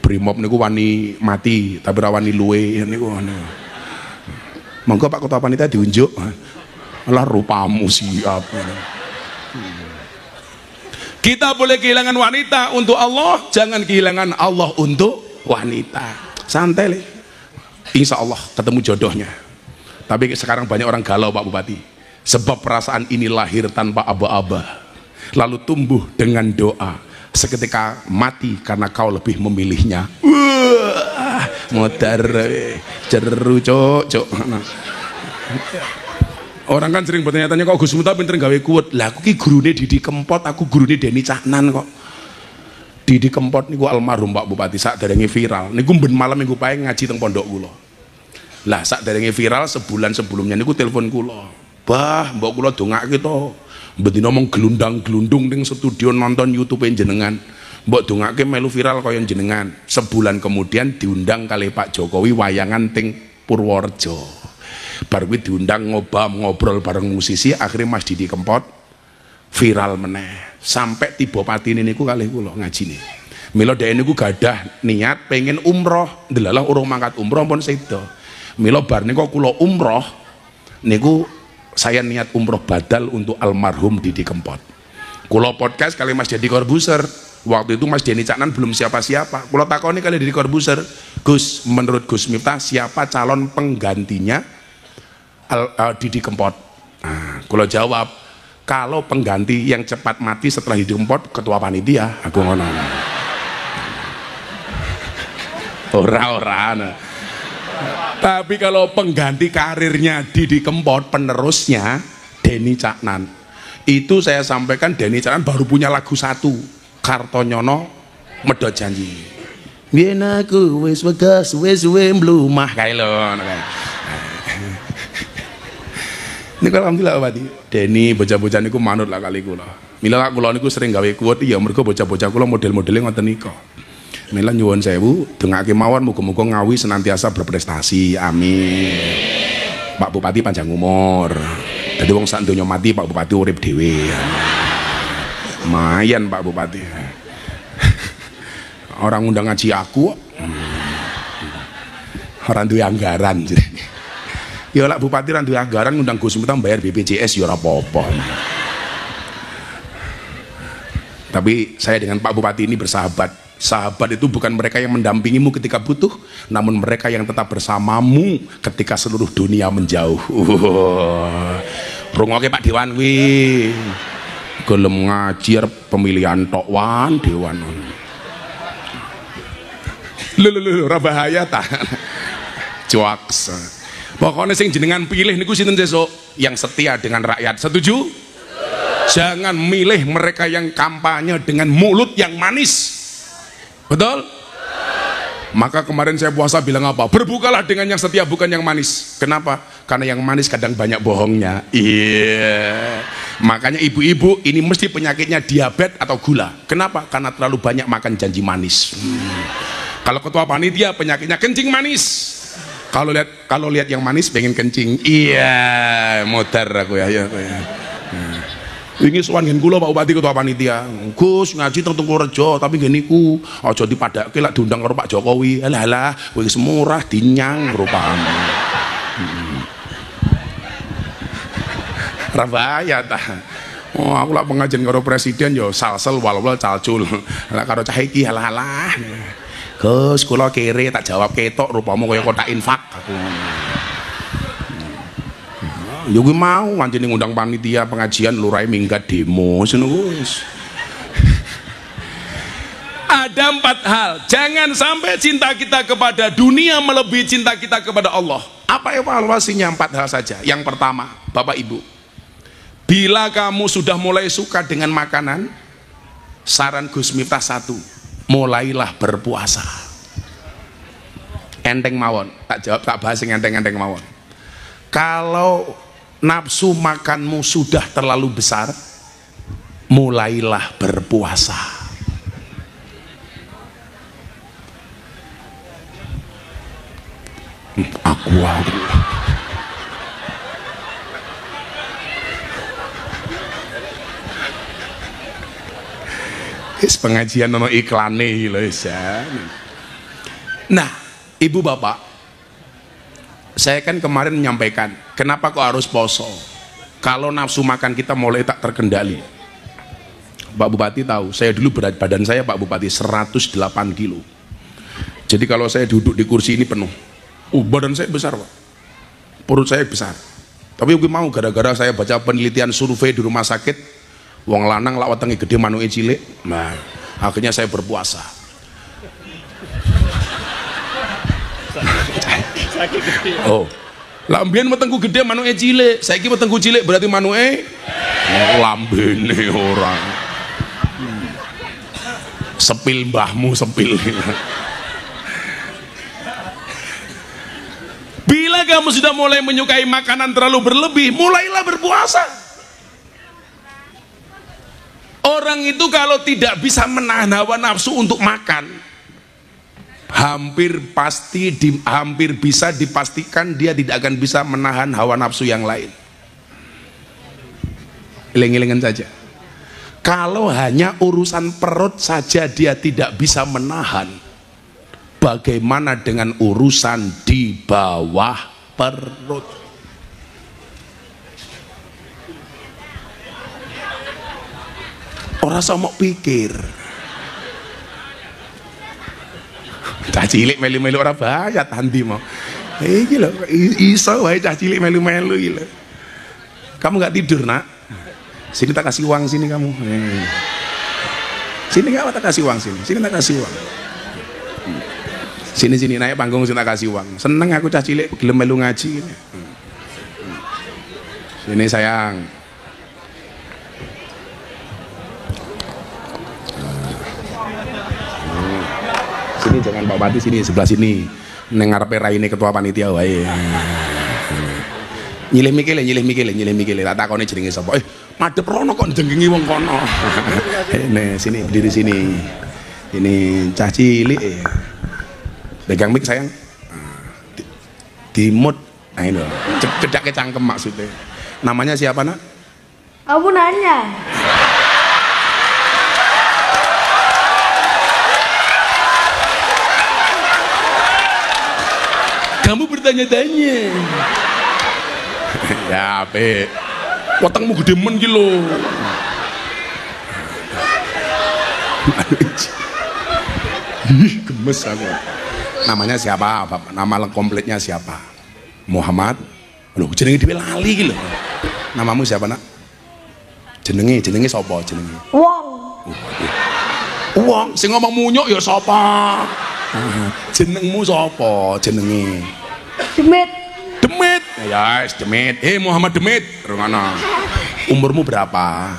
Brimob niku wani mati, tapi ra wani luwe niku. Monggo Pak Ketua Panitia diunjuk. Lah rupamu siap. Kita boleh kehilangan wanita untuk Allah, jangan kehilangan Allah untuk wanita. Santai Le. Insya Allah ketemu jodohnya. Tapi sekarang banyak orang galau Pak Bupati. Sebab perasaan ini lahir tanpa aba-aba, lalu tumbuh dengan doa. Seketika mati karena kau lebih memilihnya. Modar jeru cok. Orang kan sering bertanya-tanya kok Gus Miftah pinter gawe kuwet. Lah aku ki gurune Didi Kempot, aku gurune Deni Caknan kok. Didi Kempot niku almarhum Pak Bupati sakderenge viral. Niku ben malam minggu pae ngaji teng pondok kula. Lah sakderenge viral sebulan sebelumnya niku telepon kula. Bah, mbok kula dongake to. Mbedina mong glundang-glundung ning studio nonton YouTube jenengan. Mbok dongake melu viral kaya jenengan. Sebulan kemudian diundang kali Pak Jokowi wayangan ting Purworejo. Bar kuwi diundang ngobrol bareng musisi, akhirnya Mas Didi Kempot viral meneh. Sampai tiba patine niku kalih kula ngajine. Mila dhek niku gadah niat pengen umroh, ndelalah urung mangkat umroh pun sedo. Mila bar niku kula umroh niku saya niat umroh badal untuk almarhum Didi Kempot. Kula podcast kali Mas Deddy Corbuzier. Waktu itu Mas Deni Caknan belum siapa-siapa. Kula takoni kali Deddy Corbuzier, Gus, menurut Gus Miftah siapa calon penggantinya Didi Kempot? Nah, kula jawab, kalau pengganti yang cepat mati setelah Didi Kempot ketua panitia. Aku ngono. Ora. Tapi kalau pengganti karirnya Didi Kempot, penerusnya Deni Caknan, itu saya sampaikan Deni Caknan baru punya lagu satu, Kartonyono Medhot Janji. Yen aku wis wegas wis mblumah kae lho. Niku alhamdulillah Pak Deni bocah-bocah niku manut lah kali kula. Mila kula niku sering gawe kuwat ya mergo bocah-bocah kula model-modele ngoten nika. Mila nyuwun sewu dongake mawon muga-muga ngawi senantiasa berprestasi. Amin. Pak Bupati panjang umur. Dadi wong sak donya mati Pak Bupati urip dhewe. Mayan Pak Bupati. Orang undang ngaji aku orang duwe anggaran. Ya lak Bupati ra duwe anggaran ngundang Gus Miftah bayar BPJS ya ora apa-apa. Tapi saya dengan Pak Bupati ini bersahabat. Sahabat itu bukan mereka yang mendampingimu ketika butuh, namun mereka yang tetap bersamamu ketika seluruh dunia menjauh. Rungoke Pak Dewan kuwi. Gelem ngaji pemilihan tok wan Dewan. Lho ora bahaya ta. Cuaks. Pokoknya sing jenengan pilih niku sinten sesuk? Yang setia dengan rakyat. Setuju? Jangan milih mereka yang kampanye dengan mulut yang manis. Betul? Maka kemarin saya puasa bilang apa? Berbukalah dengan yang setia, bukan yang manis. Kenapa? Karena yang manis kadang banyak bohongnya. Iya. Makanya ibu-ibu ini mesti penyakitnya diabetes atau gula. Kenapa? Karena terlalu banyak makan janji manis. Kalau ketua panitia penyakitnya kencing manis. Kalau lihat yang manis pengen kencing. Iya, modar aku ya. Ini sowan ngen kula Pak Bupati ketua panitia. Gus ngaji teng Tungkurejo tapi nggih niku aja dipadake lak diundang karo Pak Jokowi. Alah wis murah dinyang rupane. Ra bahaya ta. Oh aku lak pengajian karo presiden yo salsel wal-wal calcul. Lak karo cah iki alah. Gus kula kere tak jawab ketok rupamu kaya kotak infak aku. Ya gue mau ngancing ngundang panitia pengajian lurai minggat demo wis. Ada 4 hal. Jangan sampai cinta kita kepada dunia melebihi cinta kita kepada Allah. Apa evaluasinya? 4 hal saja. Yang pertama, Bapak Ibu, bila kamu sudah mulai suka dengan makanan, saran Gus Miftah 1, mulailah berpuasa. Enteng mawon, tak bahas yang enteng mawon. Kalau nafsu makanmu sudah terlalu besar, mulailah berpuasa. Aku pengajian nono iklane lho ya. Nah, Ibu Bapak, saya kan kemarin menyampaikan kenapa kok harus poso kalau nafsu makan kita mulai tak terkendali. Pak Bupati tahu, saya dulu berat badan saya Pak Bupati 108 kilo. Jadi kalau saya duduk di kursi ini penuh. Badan saya besar Pak, perut saya besar. Tapi gue mau gara-gara saya baca penelitian survei di rumah sakit, wong lanang lak wetenge gede manuke cilik. Nah, akhirnya saya berpuasa. Oh, lambien wetengku gede manuke cilik. Saiki wetengku cilik berarti manuke lambene orang. Sepil mbahmu sepil. Bila kamu sudah mulai menyukai makanan terlalu berlebih, mulailah berpuasa. Orang itu kalau tidak bisa menahan hawa nafsu untuk makan, hampir bisa dipastikan dia tidak akan bisa menahan hawa nafsu yang lain. Eling-elingan saja. Kalau hanya urusan perut saja dia tidak bisa menahan, bagaimana dengan urusan di bawah perut? Orang sama pikir. Cah cilik melu-melu ora bayat handi mau. Iki lho iso wae cah cilik melu-melu iki lho. Kamu nggak tidur, Nak? Sini tak kasih uang sini kamu. Sini enggak tak kasih uang sini. Sini tak kasih uang. Sini naik panggung sini tak kasih uang. Seneng aku cah cilik gelem melu ngaji. Sini sayang. Sini jangan Pak Bupati, sini sebelah sini. Neng ngarepe raine ketua panitia wae. Nyilih mikile tak takoni jenenge sapa. Madhep rono kok jenggengi wong kono. Nih sini berdiri sini. Ini cah cilik. Pegang mic sayang. Dimut. Nah ini loh. Cedake cangkem maksudnya. Namanya siapa, Nak? Kamu nanya. Kamu bertanya-tanya. Ya, Pe. Wetengmu gede men ki lho. Gemes aku. Namanya siapa? Nama kompletnya siapa? Muhammad. Loh, jenenge dhewe lali ki lho. Namamu siapa, Nak? Jenenge sapa jenenge? Wong. Wong sing ngomong munyuk ya sapa? Jenengmu sapa jenenge? Demit. Demit. Ya, yes, Demit. Muhammad Demit. Rungono. Umurmu berapa?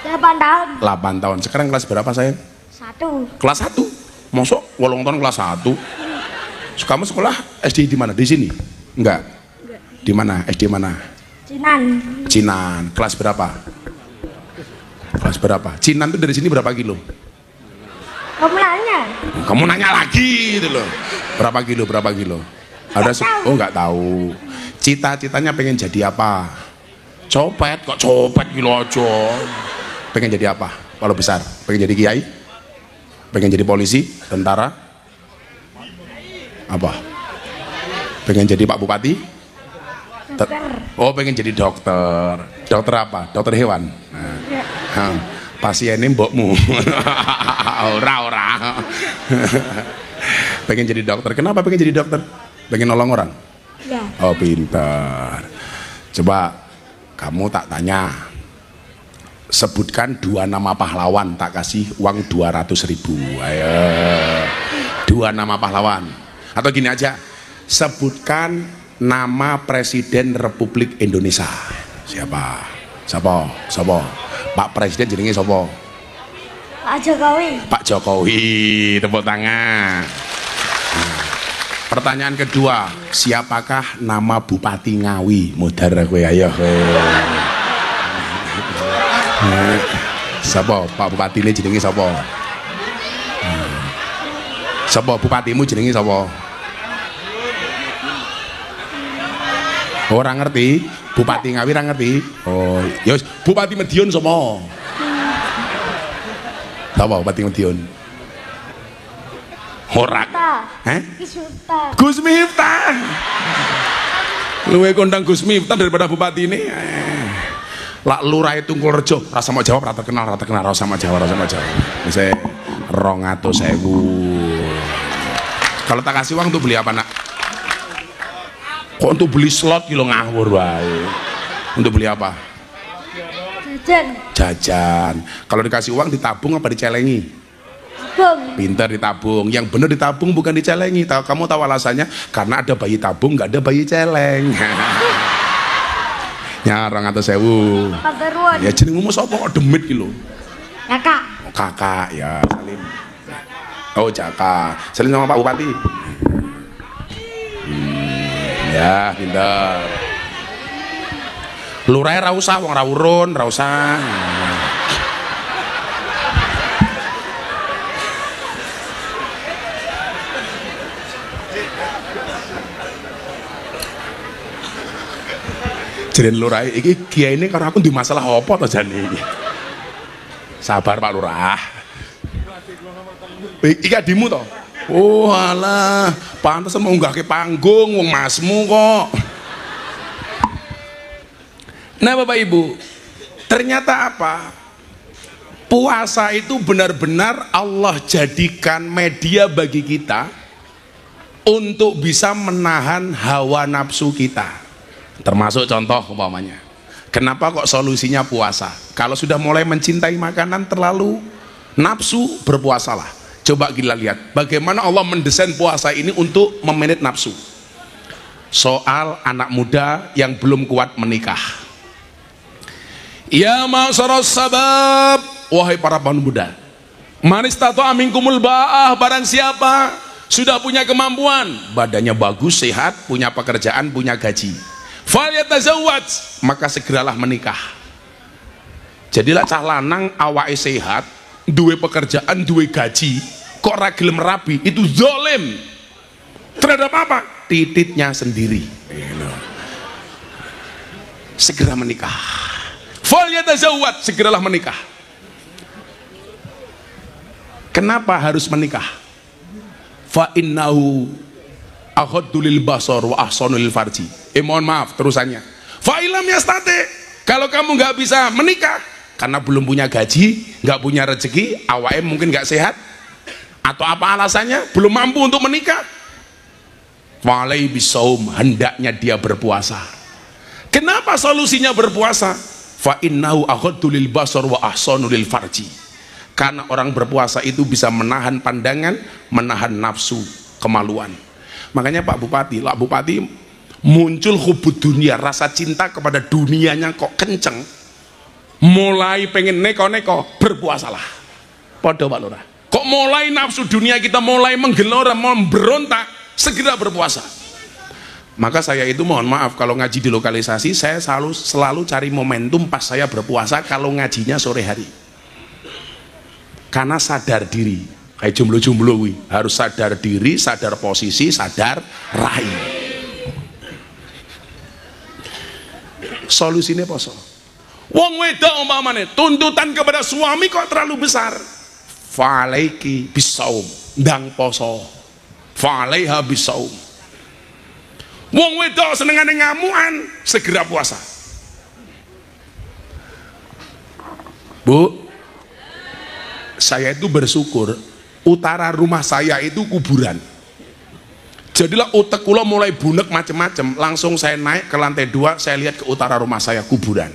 8 tahun. 8 tahun. Sekarang kelas berapa, sayang? 1. Kelas 1. Mosok 8 tahun kelas 1. Kamu sekolah SD di mana? Di sini? Enggak. Di mana? SD mana? Cinan. Cinan. Kelas berapa? Kelas berapa? Cinan itu dari sini berapa kilo? Kamu nanya. Kamu nanya lagi gitu loh. Berapa kilo? Berapa kilo? Oh nggak tahu. Cita-citanya pengen jadi apa? Copet. Kok copet kilo aja? Pengen jadi apa? Kalau besar? Pengen jadi kiai? Pengen jadi polisi? Tentara? Apa? Pengen jadi Pak Bupati? Dokter. Oh pengen jadi dokter. Dokter apa? Dokter hewan. Nah, pasiennya mbokmu. Ora. Pengen jadi dokter. Kenapa pengen jadi dokter? Pengen nolong orang? Ya. Oh pintar. Coba kamu tak tanya. Sebutkan 2 nama pahlawan, tak kasih uang 200.000. Ayo. 2 nama pahlawan. Atau gini aja. Sebutkan nama Presiden Republik Indonesia. Siapa? Pak Presiden jenenge siapa? Pak Jokowi. Pak Jokowi, tepuk tangan. Pertanyaan kedua, siapakah nama Bupati Ngawi? Modar kowe ayo kowe. Siapa? Pak Bupati ini jenenge siapa? Siapa bupatimu jenenge siapa? Orang ngerti? Bupati Ngawi orang ngerti? Oh, ya Bupati Madiun sapa? Siapa Bupati Madiun? Ora. Gus Miftah. Luwe kondang Gus Miftah daripada bupati ini. Lak Lurah Tungkul Rejo, rasa mau jawab rata kenal, rasa mau jawab. Bisa 200.000. Kalau tak kasih uang untuk beli apa nak? Kok untuk beli slot kilo ngawur wae. Untuk beli apa? Jajan. Kalau dikasih uang ditabung apa dicelengi? Tabung. Pintar ditabung. Yang benar ditabung bukan dicelengi. Kamu tahu alasannya? Karena ada bayi tabung, nggak ada bayi celeng. Ya 200.000. Ya jenengmu sapa kok demit ki lho. Kakak. Kakak ya Salim. Oh Jaka. Salim sama Pak Bupati. Ya pintar. Lurah ra usah wong ra urun, ra usah. Jeren Lurah iki kiai ini karo aku di masalah apa to jane iki. Sabar Pak Lurah. Iki adimu to? Oh alah, pantes mau nggahke panggung wong masmu kok. Nah Bapak Ibu, ternyata apa? Puasa itu benar-benar Allah jadikan media bagi kita untuk bisa menahan hawa nafsu kita. Termasuk contoh umpamanya, kenapa kok solusinya puasa? Kalau sudah mulai mencintai makanan terlalu nafsu, berpuasalah. Coba kita lihat bagaimana Allah mendesain puasa ini untuk memanage nafsu. Soal anak muda yang belum kuat menikah. Ya ma'syaras sabab, wahai para pemuda, man istata'a minkumul ba'ah, barang siapa sudah punya kemampuan, badannya bagus, sehat, punya pekerjaan, punya gaji, falyatazawwaj, maka segeralah menikah. Jadilah cah lanang awake sehat, duwe pekerjaan, duwe gaji, kok ra gelem rabi, itu zalim terhadap apa? Tititnya sendiri. Segera menikah. Falyatazawwaj, segeralah menikah. Kenapa harus menikah? Fa innahu aghaddu lil basar wa ahsanu lil farji. Mohon maaf terusannya. Fa ilam yastati, kalau kamu nggak bisa menikah karena belum punya gaji, nggak punya rezeki, awake mungkin nggak sehat, atau apa alasannya belum mampu untuk menikah, walai bisaum, hendaknya dia berpuasa. Kenapa solusinya berpuasa? Fa innahu aghaddu lil basar wa ahsanu lil farji. Karena orang berpuasa itu bisa menahan pandangan, menahan nafsu, kemaluan. Makanya Pak Bupati muncul hubud dunia, rasa cinta kepada dunianya kok kenceng, mulai pengen neko-neko, berpuasalah. Podo Pak Lurah. Kok mulai nafsu dunia kita mulai menggelora, memberontak, segera berpuasa. Maka saya itu mohon maaf kalau ngaji di lokalisasi, saya selalu cari momentum pas saya berpuasa kalau ngajinya sore hari. Karena sadar diri, kayak jomblo-jomblo harus sadar diri, sadar posisi, sadar rai. Solusinya poso. Wong wedok umpamane tuntutan kepada suami kok terlalu besar. Falaiki bisaum, ndang poso. Falaiha bisaum. Wong wedok senengane ngamuan, segera puasa. Bu, saya itu bersyukur utara rumah saya itu kuburan. Jadilah otak kula mulai bunek macem-macem, langsung saya naik ke lantai 2, saya lihat ke utara rumah saya kuburan.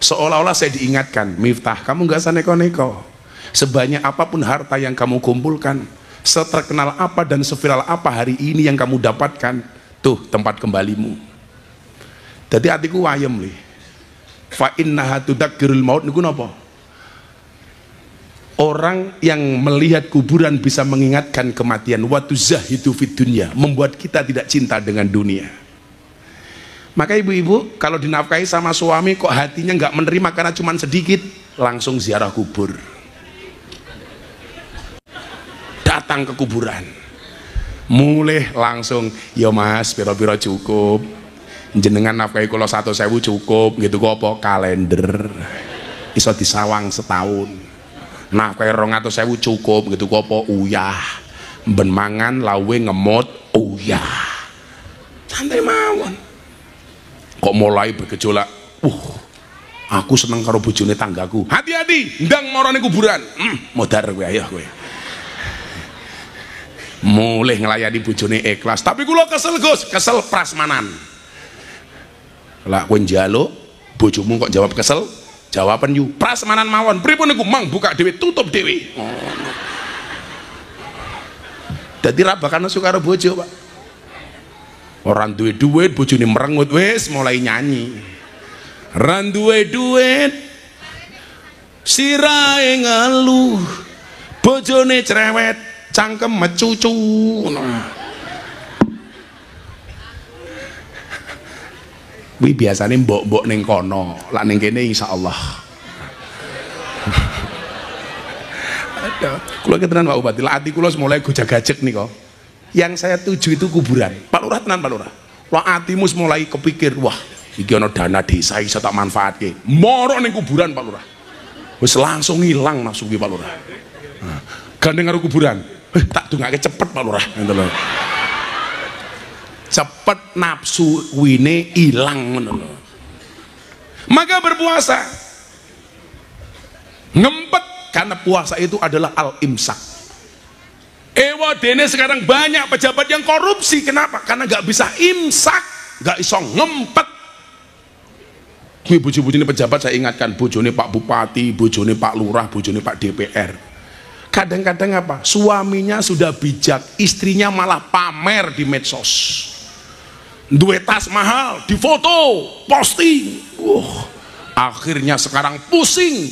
Seolah-olah saya diingatkan, Miftah, kamu gak usah neko-neko. Sebanyak apapun harta yang kamu kumpulkan, seterkenal apa dan seviral apa hari ini yang kamu dapatkan, tuh tempat kembalimu. Jadi hatiku wayem li. Fa innaha tudzakirul maut niku napa? Orang yang melihat kuburan bisa mengingatkan kematian. Wa tuzahidu fid dunya, membuat kita tidak cinta dengan dunia. Maka ibu-ibu kalau dinafkahi sama suami kok hatinya nggak menerima karena cuma sedikit, langsung ziarah kubur. Datang ke kuburan. Mulai langsung, ya mas, piro-piro cukup. Jenengan nafkahi kula 1.000 cukup, gitu kok apa kalender. Iso disawang setahun. Nafkahi 200.000 cukup, gitu kok apa uyah. Ben mangan lawe ngemot uyah. Santai mawon. Kok mulai bergejolak, aku seneng karo bojone tanggaku. Hati-hati, ndang marane kuburan. Modar kowe, ayo kowe. Mulai ngelayani bojone ikhlas, tapi kula kesel Gus, kesel prasmanan. Lah kowe njaluk bojomu kok jawab kesel, jawaban yu prasmanan mawon. Pripun niku mang buka dhewe, tutup dhewe. Dadi ra bakal nesu karo bojo, Pak. Orang duwe duit, bojone merengut wis mulai nyanyi. Ran duwe duit, sirahe ngeluh, bojone cerewet, cangkem mecucu. Kuwi biasane mbok-mbok ning kono, lak ning kene insyaallah. Aduh, kula ketenan Pak Bupati, lak ati kula mulai gojag-gajeg nika. Yang saya tuju itu kuburan. Pak Lurah tenan Pak Lurah. Wah atimu mulai kepikir, wah iki ana dana desa iso tak manfaatke. Moro ning kuburan Pak Lurah. Wis langsung hilang nafsu ki Pak Lurah. Gandeng karo kuburan. Tak dongake cepet Pak Lurah, ngono lho. Cepet nafsu wine hilang ngono lho. Maka berpuasa. Ngempet karena puasa itu adalah al-imsak. Dene sekarang banyak pejabat yang korupsi. Kenapa? Karena nggak bisa imsak, nggak iso ngempet. Bojone pejabat saya ingatkan, bojone Pak Bupati, bojone Pak Lurah, bojone Pak DPR. Kadang-kadang apa? Suaminya sudah bijak, istrinya malah pamer di medsos. Duwe tas mahal, difoto, posting. Akhirnya sekarang pusing,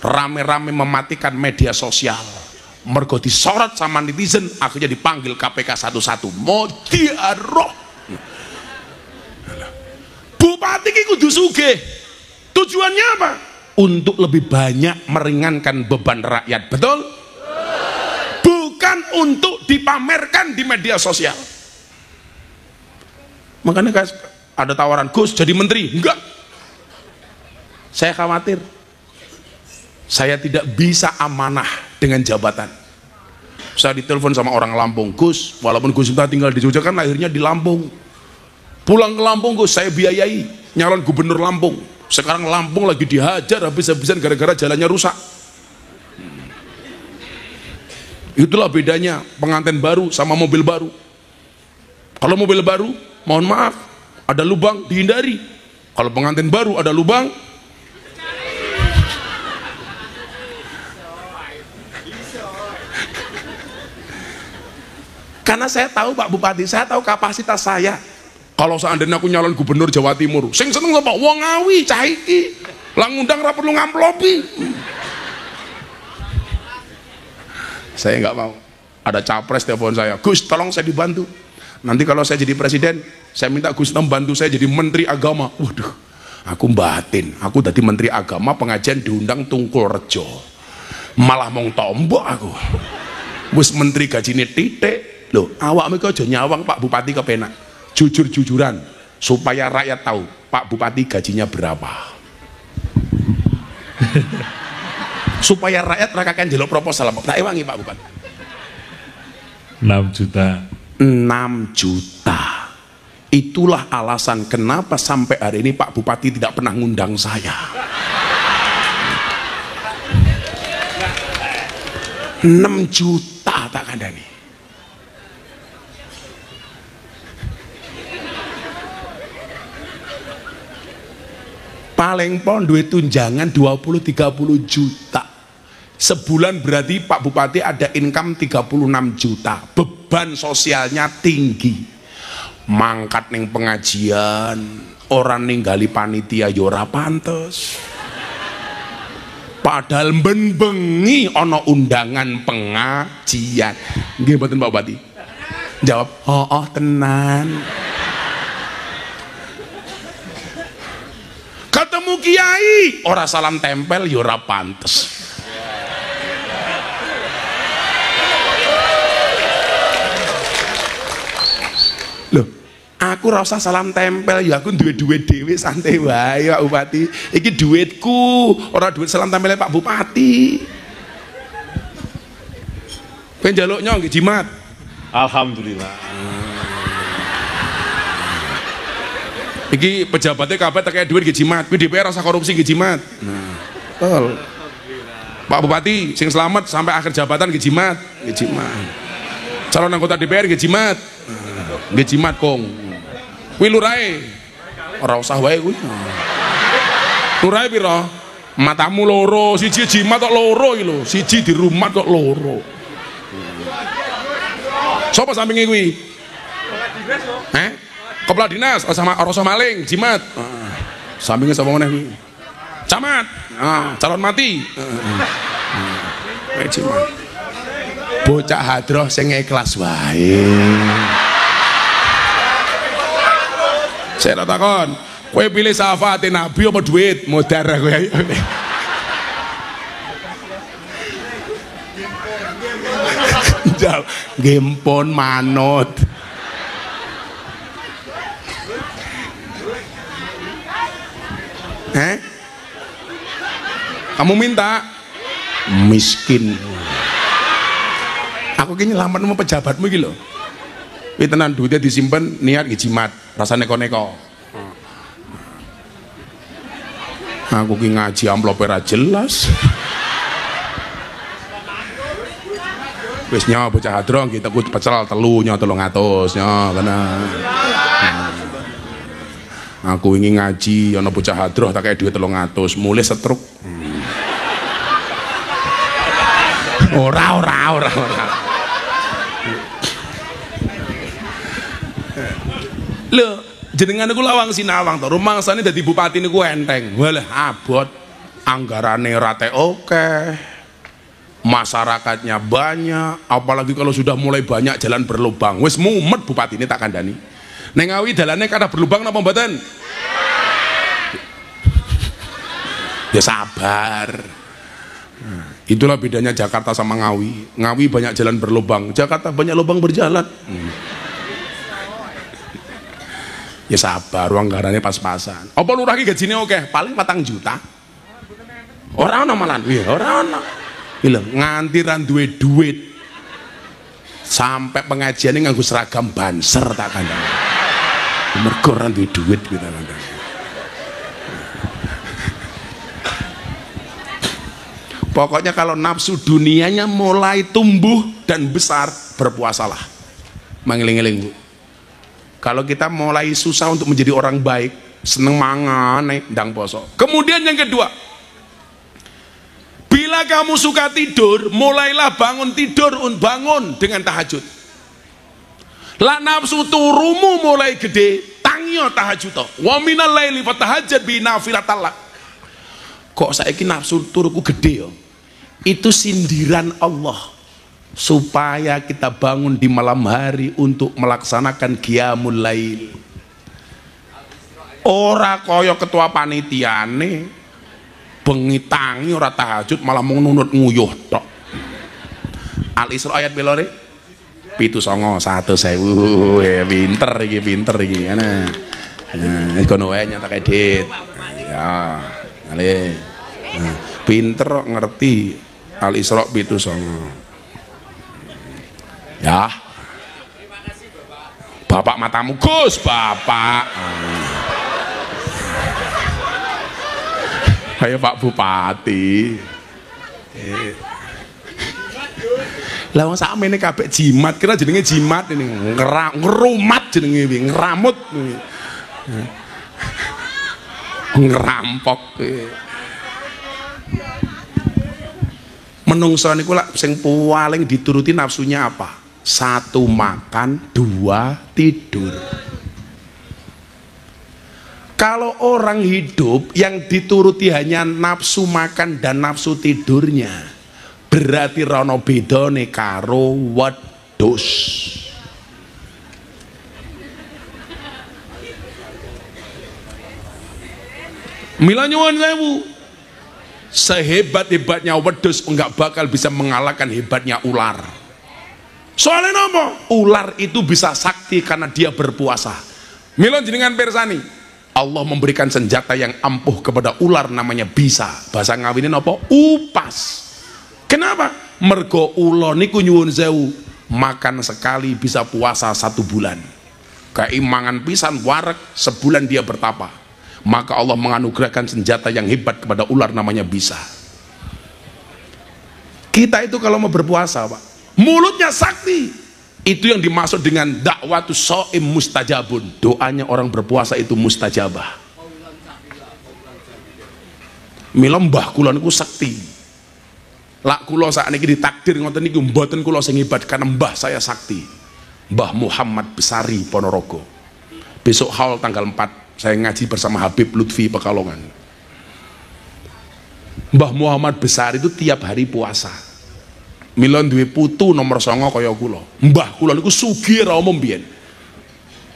rame-rame mematikan media sosial. Mergo disorot sama netizen, akhirnya dipanggil KPK satu-satu. Modiaroh. Bupati ki kudu sugih. Tujuannya apa? Untuk lebih banyak meringankan beban rakyat, betul? Bukan untuk dipamerkan di media sosial. Makanya guys, ada tawaran Gus jadi menteri, enggak. Saya khawatir saya tidak bisa amanah dengan jabatan. Saya ditelepon sama orang Lampung, Gus, walaupun Gus entah tinggal di Jogja kan lahirnya di Lampung. Pulang ke Lampung Gus, saya biayai nyalon gubernur Lampung. Sekarang Lampung lagi dihajar habis-habisan gara-gara jalannya rusak. Itulah bedanya pengantin baru sama mobil baru. Kalau mobil baru, mohon maaf, ada lubang dihindari. Kalau pengantin baru ada lubang, karena saya tahu Pak Bupati, saya tahu kapasitas saya. Kalau seandainya aku nyalon gubernur Jawa Timur, sing seneng apa? Wong Ngawi cah iki. Lah ngundang ra perlu ngamplopi. saya nggak mau. Ada capres telepon saya, Gus tolong saya dibantu, nanti kalau saya jadi presiden saya minta Gus membantu saya jadi menteri agama. Waduh, aku batin, aku tadi menteri agama pengajian diundang Tungkul Rejo, malah mau tombok aku. Wis menteri gajinya titik loh, awak mereka aja nyawang Pak Bupati kepenak, jujur-jujuran supaya rakyat tahu Pak Bupati gajinya berapa. Supaya rakyat rakyat jelok proposal tak ewangi Pak Bupati 6 juta. 6 juta. Itulah alasan kenapa sampai hari ini Pak Bupati tidak pernah ngundang saya. 6 juta tak kandani. Paling pon duit tunjangan 20-30 juta. Sebulan berarti Pak Bupati ada income 36 juta. Beban sosialnya tinggi. Mangkat ning pengajian, orang ninggali panitia yo ora pantes. Padahal bengi ono undangan pengajian. Nggih mboten Pak Bupati? Jawab, "Oh, tenan." Ketemu kiai, ora salam tempel yo ora pantes. Loh, aku rasa salam tempel ya aku duit-duit dewe santai wae Pak Bupati. Iki duitku, ora duit salam tempelnya Pak Bupati. Kowe njaluknya nggih jimat. Alhamdulillah. Iki pejabatnya kabeh tak duit nggih jimat. Kuwi DPR rasa korupsi nggih jimat. Nah, betul. Pak Bupati sing selamat sampai akhir jabatan nggih jimat, nggih jimat. Calon anggota DPR nggih jimat. Nggih jimat kong. Kuwi lurahe. Ora usah wae kuwi. Lurahe pira? Matamu loro, siji jimat kok loro iki lho. Siji di rumah kok loro. Sopo sampinge kuwi? Kepala dinas sama rasa maling jimat. Sampinge sapa meneh kuwi? Camat. Calon mati. Jimat. Bocah hadroh sing ikhlas wae. Saya takon, kowe pilih syafaat Nabi apa duit? Modar kowe. Jal, gempon manut. Kamu minta miskin. Aku kini lambat sama pejabatmu iki lho. Kuwi tenan duitnya disimpen niat nggih jimat, rasa neko-neko. Aku ki ngaji amplop ora jelas. Wis nyawa bocah hadro nggih teku pecel telu nyawa 300 nyawa bener. Aku ingin ngaji ana bocah hadroh tak kaya duit 300 mulai setruk. Ora. Lho, jenengan niku lawang sinawang to. Rumangsane dadi bupati niku enteng. Walah abot. Anggarane rate oke. Masyarakatnya banyak, apalagi kalau sudah mulai banyak jalan berlubang. Wis mumet bupati ini tak kandhani. Neng Ngawi dalannya kada berlubang napa mboten? Ya sabar. Itulah bedanya Jakarta sama Ngawi. Ngawi banyak jalan berlubang, Jakarta banyak lubang berjalan. Ya sabar, anggarannya pas-pasan. Apa lurah ki gajine oke? Paling 4 juta. Ora ana malan. Iya, ora ana. Lho, nganti ra duwe duit. Sampai pengajiane nganggo seragam banser tak kandhani. Mergo ra duwe duit kita kandhani. Pokoknya kalau nafsu dunianya mulai tumbuh dan besar, berpuasalah. Mengeling-eling Bu. Kalau kita mulai susah untuk menjadi orang baik, seneng mangan, ndang poso. Kemudian yang kedua, bila kamu suka tidur, mulailah bangun dengan tahajud. Lah nafsu turumu mulai gede, tangyo tahajud to. Wa minal laili fatahajjad bi nafilatallah. Kok saiki nafsu turuku gede ya? Itu sindiran Allah. supaya kita bangun di malam hari untuk melaksanakan qiyamul lail. Ora kaya ketua panitiane bengi tangi ora tahajud malah nunut nguyuh tok. Al-Isra ayat belore 791.000. Pinter iki ana. Nah, kono wae nyatak edit. Ya, ale. Pinter ngerti Al-Isra 791. Ya. Bapak matamu Gus, Bapak. Ayo Pak Bupati. Lah wong sakmene kabeh jimat, kira jenenge jimat ini ngerumat jenenge iki, ngeramut. Ngerampok. Menungso niku lak sing paling dituruti nafsunya apa? 1 makan, 2 tidur. Kalau orang hidup yang dituruti hanya nafsu makan dan nafsu tidurnya, berarti rono bedane karo wedhus. Mila nyuwun sewu, sehebat-hebatnya wedhus enggak bakal bisa mengalahkan hebatnya ular. Soalnya nopo? Ular itu bisa sakti karena dia berpuasa. Mila jenengan pirsani, Allah memberikan senjata yang ampuh kepada ular namanya bisa. Bahasa ngawine nopo? Upas. Kenapa? Mergo ulo niku nyuwun sewu, makan sekali bisa puasa 1 bulan. Keimangan pisan wareg sebulan dia bertapa. Maka Allah menganugerahkan senjata yang hebat kepada ular namanya bisa. Kita itu kalau mau berpuasa Pak, mulutnya sakti. Itu yang dimaksud dengan dakwatus shaim mustajabun. Doanya orang berpuasa itu mustajabah. Mila mbah kula niku sakti. Lak kula sakniki ditakdir ngoten niku mboten kula sing hebat karena mbah saya sakti. Mbah Muhammad Besari Ponorogo. Besok haul tanggal 4 saya ngaji bersama Habib Lutfi Pekalongan. Mbah Muhammad Besari itu tiap hari puasa. Mila duwe putu nomor 9 kaya kula. Mbah kula niku sugih ra umum biyen.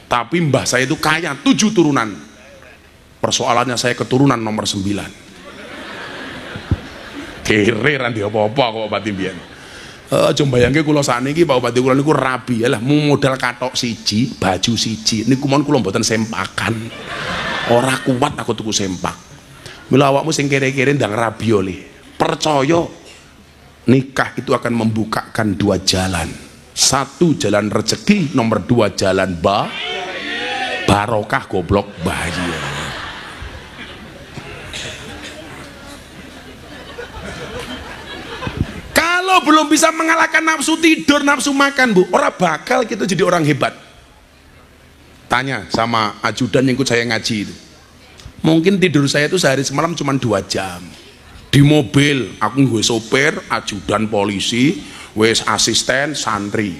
Tapi mbah saya itu kaya 7 turunan. Persoalannya saya keturunan nomor 9. Kere ra ndek apa-apa kok Pak Timbian. Aja mbayangke kula sakniki Pak Bupati kula niku rabi ya lah modal katok siji, baju siji. Niku mon kula mboten sempakan. Ora kuat aku tuku sempak. Mila awakmu sing kere-kere ndang rabi oleh. Percaya nikah itu akan membukakan 2 jalan. 1 jalan rezeki, nomor 2 jalan barokah goblok bahagia. Kalau belum bisa mengalahkan nafsu tidur, nafsu makan Bu, orang bakal kita jadi orang hebat. Tanya sama ajudan yang ikut saya ngaji itu. Mungkin tidur saya itu sehari semalam cuma 2 jam. Di mobil aku gue sopir, ajudan polisi, wes asisten santri.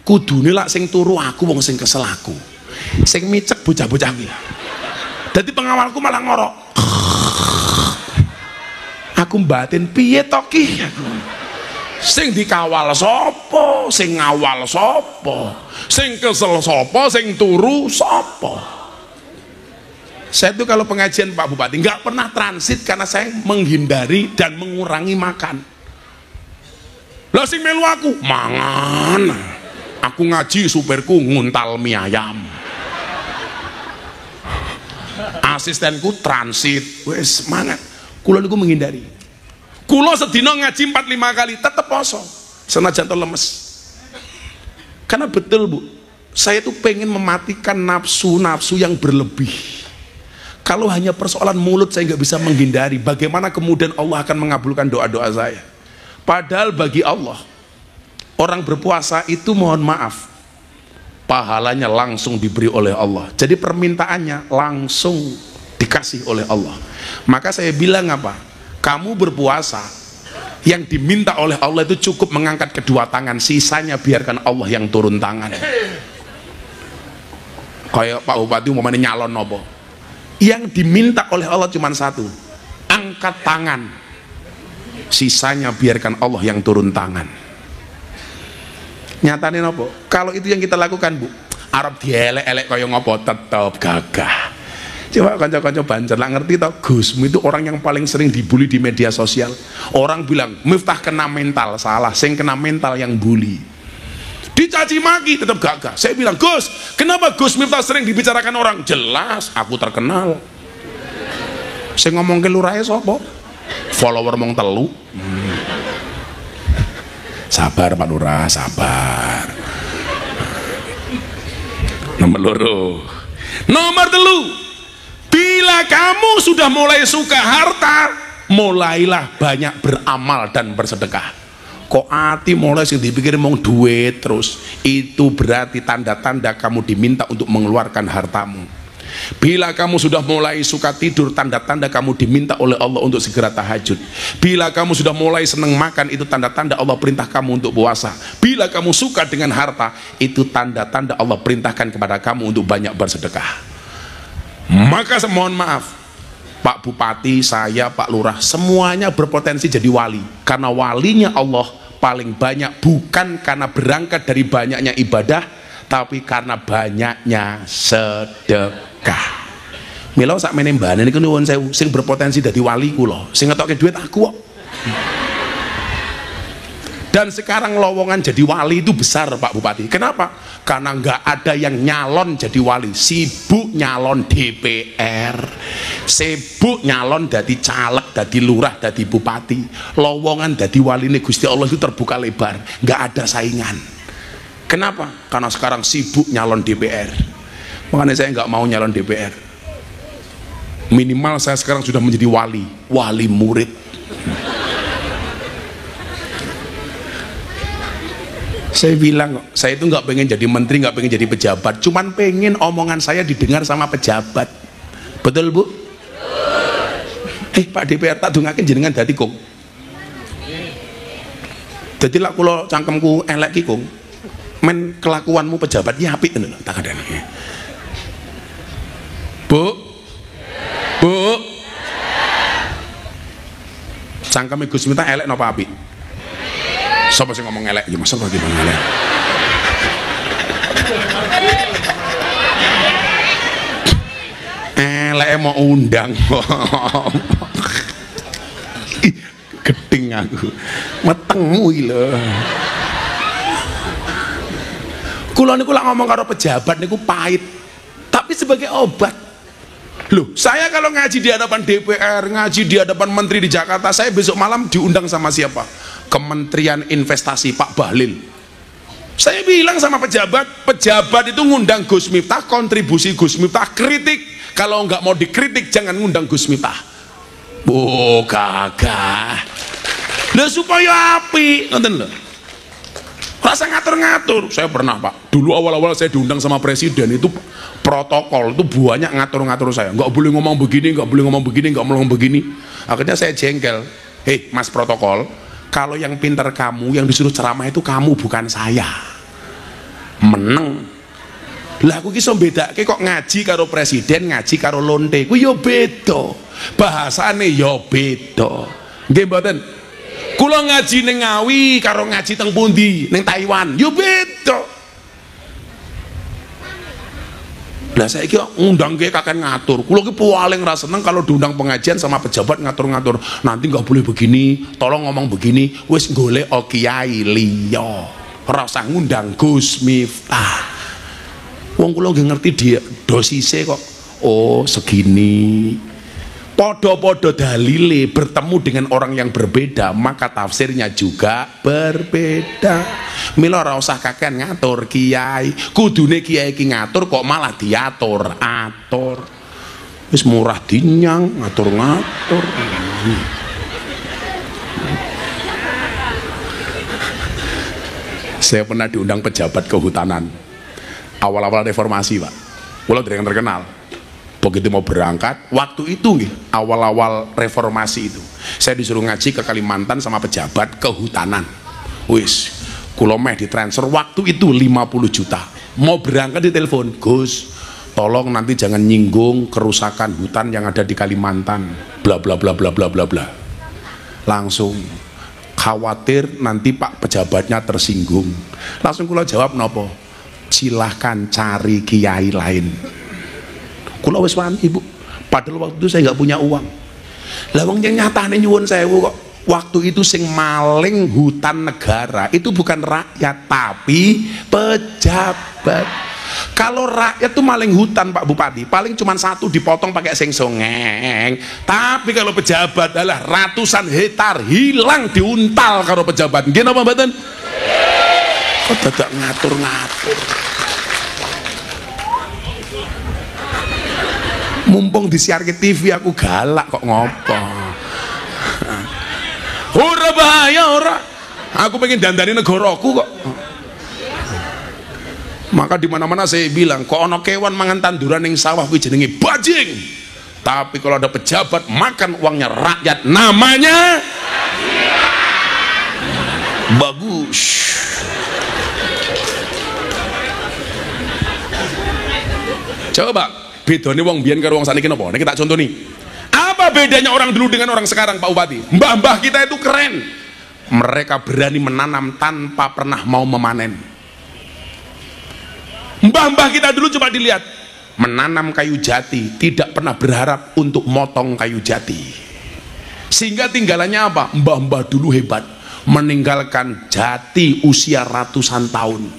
Kudune lak sing turu aku wong sing kesel aku. Sing micek bocah-bocah iki. Dadi pengawalku malah ngorok. Aku batin piye to ki? Sing dikawal sapa? Sing ngawal sapa? Sing kesel sapa? Sing turu sapa? Saya itu kalau pengajian Pak Bupati nggak pernah transit karena saya menghindari dan mengurangi makan. Lah sing melu aku mangan. Aku ngaji supirku nguntal mie ayam. Asistenku transit. Wes semangat. Kula niku menghindari. Kula sedina ngaji 4-5 kali tetep poso. Senajan to lemes. Karena betul Bu, saya tuh pengen mematikan nafsu-nafsu yang berlebih. Kalau hanya persoalan mulut saya nggak bisa menghindari. Bagaimana kemudian Allah akan mengabulkan doa-doa saya? Padahal bagi Allah, orang berpuasa itu mohon maaf, pahalanya langsung diberi oleh Allah. Jadi permintaannya langsung dikasih oleh Allah. Maka saya bilang apa? Kamu berpuasa, yang diminta oleh Allah itu cukup mengangkat kedua tangan, sisanya biarkan Allah yang turun tangan. Kayak Pak Bupati umpamanya nyalon nopo, yang diminta oleh Allah cuma 1, angkat tangan, sisanya biarkan Allah yang turun tangan. Nyatane nopo? Kalau itu yang kita lakukan, Bu, Arab dielek-elek kaya ngopo tetep gagah. Coba kanca-kanca Banjar lah ngerti toh, Gusmu itu orang yang paling sering dibully di media sosial. Orang bilang Miftah kena mental, salah, sing kena mental yang bully. Dicaci maki tetap gagah. Saya bilang, Gus, kenapa Gus Miftah sering dibicarakan orang? Jelas aku terkenal. Saya ngomong ke lurahe sapa? Follower mong telu. Sabar Pak Lurah, sabar. Nomor telu, bila kamu sudah mulai suka harta, mulailah banyak beramal dan bersedekah. Kok hati mulai sing dipikir mau duit terus, itu berarti tanda-tanda kamu diminta untuk mengeluarkan hartamu. Bila kamu sudah mulai suka tidur, tanda-tanda kamu diminta oleh Allah untuk segera tahajud. Bila kamu sudah mulai senang makan, itu tanda-tanda Allah perintah kamu untuk puasa. Bila kamu suka dengan harta, itu tanda-tanda Allah perintahkan kepada kamu untuk banyak bersedekah. Maka mohon maaf, Pak Bupati, saya, Pak Lurah, semuanya berpotensi jadi wali. Karena walinya Allah paling banyak bukan karena berangkat dari banyaknya ibadah, tapi karena banyaknya sedekah. Mila sak meneh mbane niku nuwun sewu, sing berpotensi dadi wali kula, sing ngetokke duit aku kok. Dan sekarang lowongan jadi wali itu besar Pak Bupati. Kenapa? Karena nggak ada yang nyalon jadi wali, sibuk nyalon DPR, sibuk nyalon dadi caleg, dadi lurah, dadi bupati. Lowongan dadi wali ini Gusti Allah itu terbuka lebar, nggak ada saingan. Kenapa? Karena sekarang sibuk nyalon DPR. Makanya saya nggak mau nyalon DPR. Minimal saya sekarang sudah menjadi wali murid. Saya bilang, saya itu nggak pengen jadi menteri, nggak pengen jadi pejabat, cuman pengen omongan saya didengar sama pejabat. Betul Bu? Pak DPR tak dungakin jenengan dadi kong. Jadi lah kalau cangkemku elek ki kong, men kelakuanmu pejabat ya apik ngono tak ada. Bu, cangkeme Gus Miftah elek napa apik? Siapa sih ngomong elek? Ya masa kok gimana elek? Elek mau undang kok. Gedeng aku. Metengmu iki lho. Kula niku lak ngomong karo pejabat niku pahit. Tapi sebagai obat. Loh, saya kalau ngaji di hadapan DPR, ngaji di hadapan menteri di Jakarta, saya besok malam diundang sama siapa? Kementerian Investasi Pak Bahlil. Saya bilang sama pejabat itu ngundang Gus Miftah, kontribusi Gus Miftah, kritik. Kalau nggak mau dikritik jangan ngundang Gus Miftah. Oh gagah. Lah supaya api, nonton lho. Rasa ngatur-ngatur. Saya pernah Pak, dulu awal-awal saya diundang sama presiden itu protokol itu banyak ngatur-ngatur saya. Nggak boleh ngomong begini, nggak boleh ngomong begini, nggak boleh ngomong begini. Akhirnya saya jengkel. Hei Mas protokol, kalau yang pintar kamu, yang disuruh ceramah itu kamu bukan saya. Meneng. Lah aku ki iso bedake kok ngaji karo presiden, ngaji karo lonte. Ku yo beda. Bahasane yo beda. Nggih mboten? Kula ngaji ning Ngawi karo ngaji teng pundi? Ning Taiwan. Yo beda. Lah saiki ngundang ke kakek ngatur. Kula ki paling ra seneng kalau diundang pengajian sama pejabat ngatur-ngatur. Nanti nggak boleh begini, tolong ngomong begini. Wis golek kiai liya. Ora usah ngundang Gus Miftah. Wong kula nggih ngerti dia dosise kok. Oh, segini. Podo-podo dalile bertemu dengan orang yang berbeda, maka tafsirnya juga berbeda. Mila ora usah kakean ngatur kiai. Kudune kiai ki ngatur kok malah diatur-atur. Wis murah dinyang ngatur-ngatur. Saya pernah diundang pejabat kehutanan. Awal-awal reformasi, Pak. Kula dereng terkenal. Begitu mau berangkat, waktu itu nih, awal-awal reformasi itu, saya disuruh ngaji ke Kalimantan sama pejabat kehutanan. Wis, kula meh ditransfer waktu itu 50 juta. Mau berangkat di telepon, Gus, tolong nanti jangan nyinggung kerusakan hutan yang ada di Kalimantan. Bla bla bla bla bla bla bla. Langsung khawatir nanti Pak pejabatnya tersinggung. Langsung kula jawab nopo, silahkan cari kiai lain. Kula wis wani Bu, padahal waktu itu saya nggak punya uang. Lah wong yang nyatane nyuwun sewu kok. Waktu itu sing maling hutan negara itu bukan rakyat tapi pejabat. Kalau rakyat tuh maling hutan Pak Bupati, paling cuma satu dipotong pakai seng songeng. Tapi kalau pejabat adalah ratusan hektar hilang diuntal karo pejabat. Nggih napa mboten? Kok dadak ngatur-ngatur. Mumpung disiar ke TV aku galak kok ngopo. Ora bahaya ora. Aku pengen dandani negaraku kok. Maka di mana-mana saya bilang, kok ono kewan mangan tanduran yang sawah kuwi jenenge bajing. Tapi kalau ada pejabat makan uangnya rakyat namanya bagus. Coba bedane wong biyen karo wong saniki napa? Niki tak contoni. Apa bedanya orang dulu dengan orang sekarang Pak Bupati? Mbah-mbah kita itu keren. Mereka berani menanam tanpa pernah mau memanen. Mbah-mbah kita dulu coba dilihat, menanam kayu jati, tidak pernah berharap untuk motong kayu jati. Sehingga tinggalannya apa? Mbah-mbah dulu hebat, meninggalkan jati usia ratusan tahun.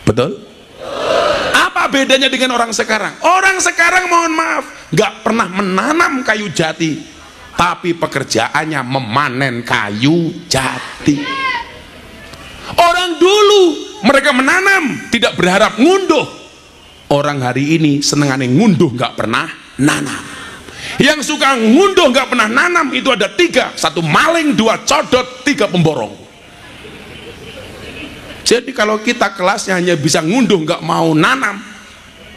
Betul? Apa bedanya dengan orang sekarang? Orang sekarang mohon maaf nggak pernah menanam kayu jati, tapi pekerjaannya memanen kayu jati. Orang dulu mereka menanam tidak berharap ngunduh. Orang hari ini senengannya ngunduh nggak pernah nanam. Yang suka ngunduh nggak pernah nanam itu ada tiga: satu maling, dua codot, tiga pemborong. Jadi kalau kita kelasnya hanya bisa ngunduh nggak mau nanam,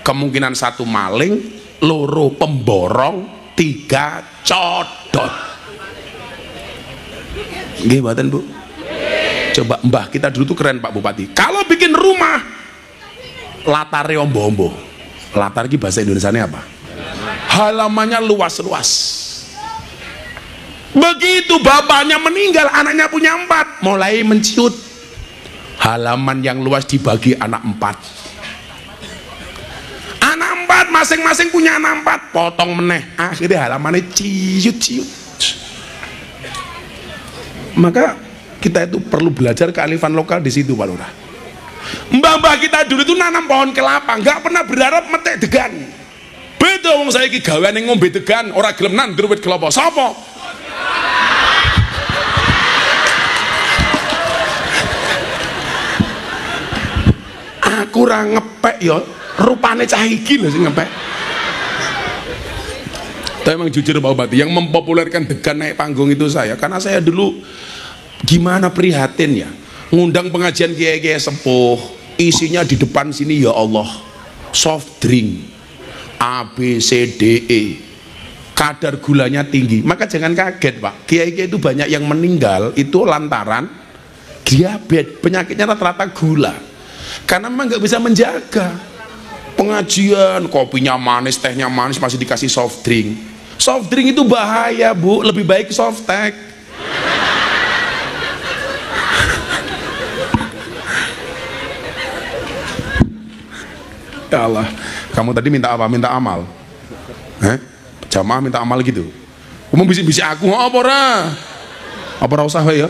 kemungkinan satu maling, loro pemborong, tiga codot. Nggih mboten Bu? Coba mbah kita dulu tuh keren Pak Bupati. Kalau bikin rumah latarnya ombo-ombo. Latar ini bahasa Indonesianya apa? Halamannya luas-luas. Begitu bapaknya meninggal, anaknya punya 4, mulai menciut. Halaman yang luas dibagi anak 4. Anak 4 masing-masing punya anak 4, potong meneh. Akhirnya halamannya ciut-ciut. Maka kita itu perlu belajar kearifan lokal di situ Pak Lurah. Mbah-mbah kita dulu itu nanam pohon kelapa, nggak pernah berharap metek degan. Beda wong saiki gaweane ngombe degan, ora gelem nandur wit kelapa. Sapa? Aku ora ngepek ya, rupane cah iki lho sing ngepek. Tapi memang jujur Pak Bupati, yang mempopulerkan degan naik panggung itu saya, karena saya dulu gimana prihatin ya, ngundang pengajian kiai-kiai sepuh, isinya di depan sini ya Allah soft drink A, B, C, D, E, kadar gulanya tinggi. Maka jangan kaget Pak, kiai-kiai itu banyak yang meninggal itu lantaran diabetes, penyakitnya rata-rata gula, karena memang nggak bisa menjaga. Pengajian kopinya manis, tehnya manis, masih dikasih soft drink. Soft drink itu bahaya Bu, lebih baik soft tech. Ya Allah, kamu tadi minta apa? Minta amal. Jamaah minta amal gitu. Kamu bisik-bisik aku apa ora? Apa ora usah wae ya?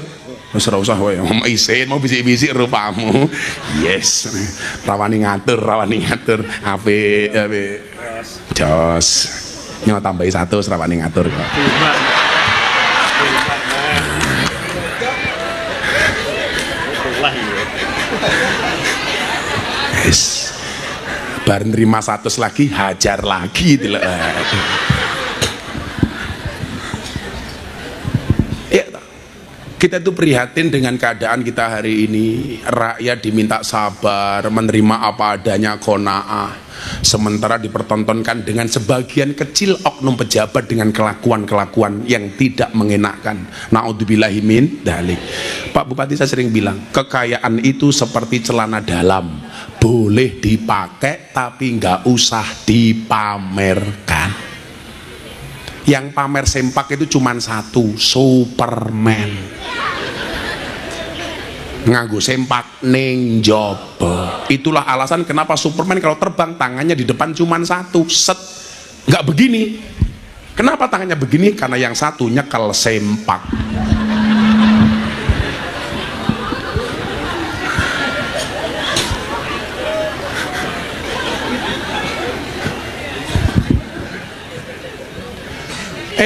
Wis ora usah wae. Mau isin, mau bisik-bisik rupamu. Yes. Rawani ngatur. Apik. Jos. Nyo tambahi 100 rawani ngatur kok. Yes. Bar nerima 100 lagi, hajar lagi gitu. Ya, kita tuh prihatin dengan keadaan kita hari ini. Rakyat diminta sabar, menerima apa adanya, qanaah. Sementara dipertontonkan dengan sebagian kecil oknum pejabat dengan kelakuan-kelakuan yang tidak mengenakan. Naudzubillahi min dzalik. Pak Bupati saya sering bilang, kekayaan itu seperti celana dalam, boleh dipakai tapi nggak usah dipamerkan. Yang pamer sempak itu cuma satu, Superman. nganggo sempak ning njaba. Itulah alasan kenapa Superman kalau terbang tangannya di depan cuman satu, set, nggak begini. Kenapa tangannya begini? Karena yang satu nyekel sempak.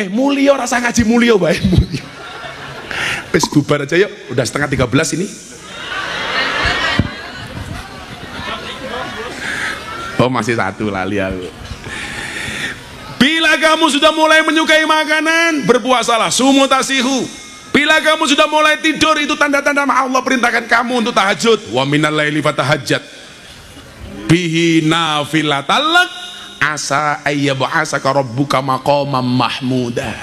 Mulio rasa ngaji mulio bae mulio. Wis bubar aja yuk, udah setengah 13 ini. Oh masih satu lali aku. Bila kamu sudah mulai menyukai makanan, berpuasalah, sumu tasihu. Bila kamu sudah mulai tidur, itu tanda-tanda Allah perintahkan kamu untuk tahajud. Wa minal laili fatahajjat bihi nafilatal lak asa ayyab'asaka rabbuka maqaman mahmuda.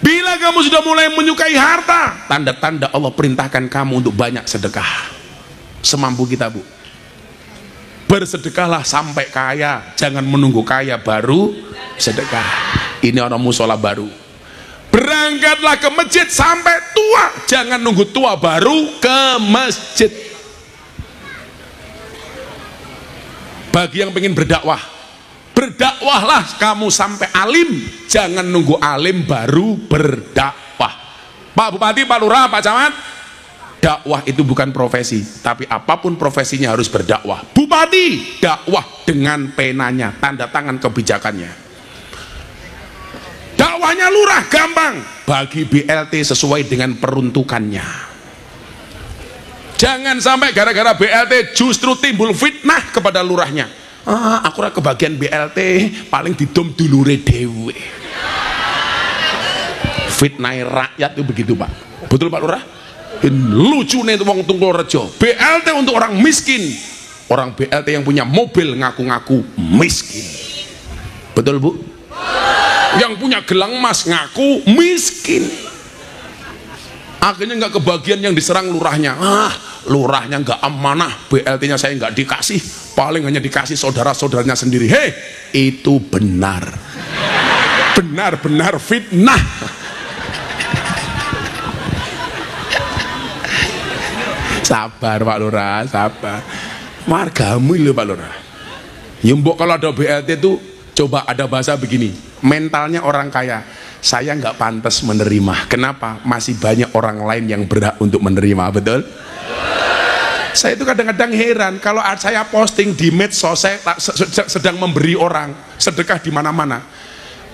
Bila kamu sudah mulai menyukai harta, tanda-tanda Allah perintahkan kamu untuk banyak sedekah. Semampu kita, Bu. Bersedekahlah sampai kaya, jangan menunggu kaya baru sedekah. Ini orang musola baru. Berangkatlah ke masjid sampai tua, jangan nunggu tua baru ke masjid. Bagi yang pengen berdakwah, berdakwahlah kamu sampai alim, jangan nunggu alim baru berdakwah. Pak Bupati, Pak Lurah, Pak Camat, dakwah itu bukan profesi, tapi apapun profesinya harus berdakwah. Bupati dakwah dengan penanya, tanda tangan kebijakannya. Dakwahnya lurah gampang, bagi BLT sesuai dengan peruntukannya. Jangan sampai gara-gara BLT justru timbul fitnah kepada lurahnya. Aku kebagian BLT paling didom dulure dewe. Fitnah rakyat itu begitu, Pak. Betul, Pak Lurah? Lucu nih wong Tungkulrejo. BLT untuk orang miskin. Orang BLT yang punya mobil ngaku-ngaku miskin. Betul, Bu? Yang punya gelang emas ngaku miskin. Akhirnya nggak kebagian yang diserang lurahnya. Lurahnya nggak amanah, BLT-nya saya nggak dikasih, paling hanya dikasih saudara-saudaranya sendiri. Hei, itu benar. Benar-benar fitnah. Sabar Pak Lurah, sabar. Margamu loh Pak Lurah. Yembok kalau ada BLT itu coba ada bahasa begini. Mentalnya orang kaya, saya nggak pantas menerima. Kenapa? Masih banyak orang lain yang berhak untuk menerima, betul? Saya itu kadang-kadang heran kalau saya posting di medsos, saya sedang memberi orang sedekah di mana-mana.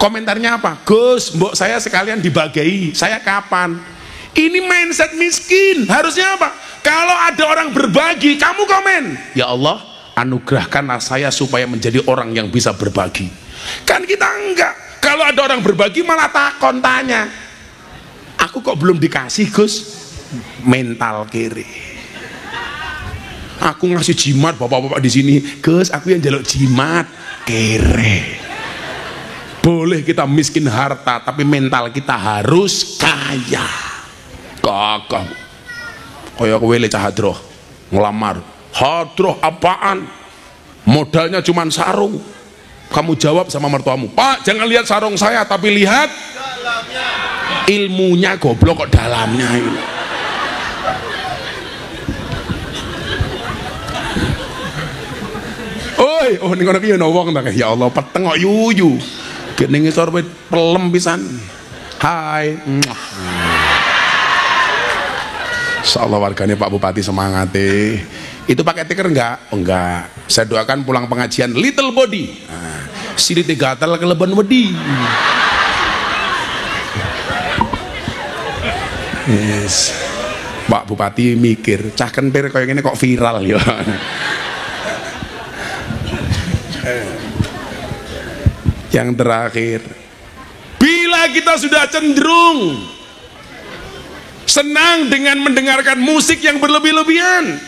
Komentarnya apa? Gus, mbok saya sekalian dibagi. Saya kapan? Ini mindset miskin. Harusnya apa? Kalau ada orang berbagi, kamu komen, ya Allah, anugerahkanlah saya supaya menjadi orang yang bisa berbagi. Kan kita enggak. Kalau ada orang berbagi malah takon tanya, aku kok belum dikasih Gus? Mental kiri. Aku ngasih jimat bapak-bapak di sini, Gus, aku yang jaluk jimat, kere. Boleh kita miskin harta, tapi mental kita harus kaya. Kakak, kayak kowe le cah hadroh ngelamar, hadroh apaan? Modalnya cuma sarung. Kamu jawab sama mertuamu, Pak, jangan lihat sarung saya, tapi lihat dalamnya. Ilmunya goblok kok dalamnya ini. Oi, oh ning kono ki ono wong ta, ya Allah, peteng kok yuyu. Gek ning ngisor pelem pisan. Hai. Insyaallah warganya Pak Bupati semangat deh. Itu pakai tiker enggak? Oh, enggak. Saya doakan pulang pengajian little body. Nah, sirite gatal keleben wedi. Yes. Pak Bupati mikir, cah kentir kayak gini kok viral ya. Yang terakhir, bila kita sudah cenderung senang dengan mendengarkan musik yang berlebih-lebihan,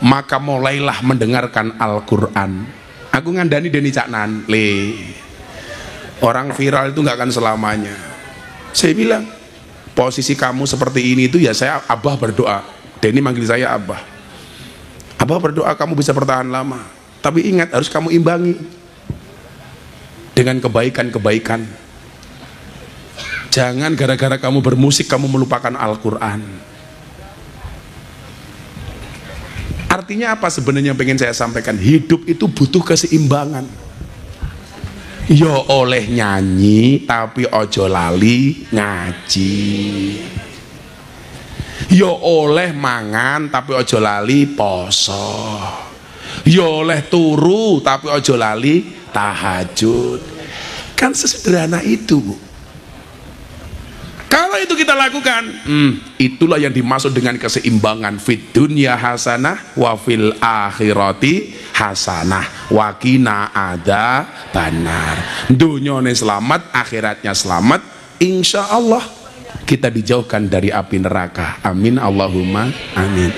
maka mulailah mendengarkan Al-Quran. Aku ngandani Deni Caknan, orang viral itu nggak akan selamanya. Saya bilang, posisi kamu seperti ini itu ya saya Abah berdoa. Deni manggil saya Abah. Abah berdoa kamu bisa bertahan lama. Tapi ingat, harus kamu imbangi dengan kebaikan-kebaikan. Jangan gara-gara kamu bermusik kamu melupakan Al-Quran. Artinya apa sebenarnya yang pengen saya sampaikan? Hidup itu butuh keseimbangan. Yo oleh nyanyi tapi ojo lali ngaji. Yo oleh mangan tapi ojo lali poso. Yo oleh turu tapi ojo lali tahajud. Kan sesederhana itu, Bu. Kalau itu kita lakukan, itulah yang dimaksud dengan keseimbangan. Fid dunya hasanah wa fil akhirati hasanah wa qina adzabannar. Dunyane selamat, akhiratnya selamat, insya Allah kita dijauhkan dari api neraka. Amin Allahumma amin.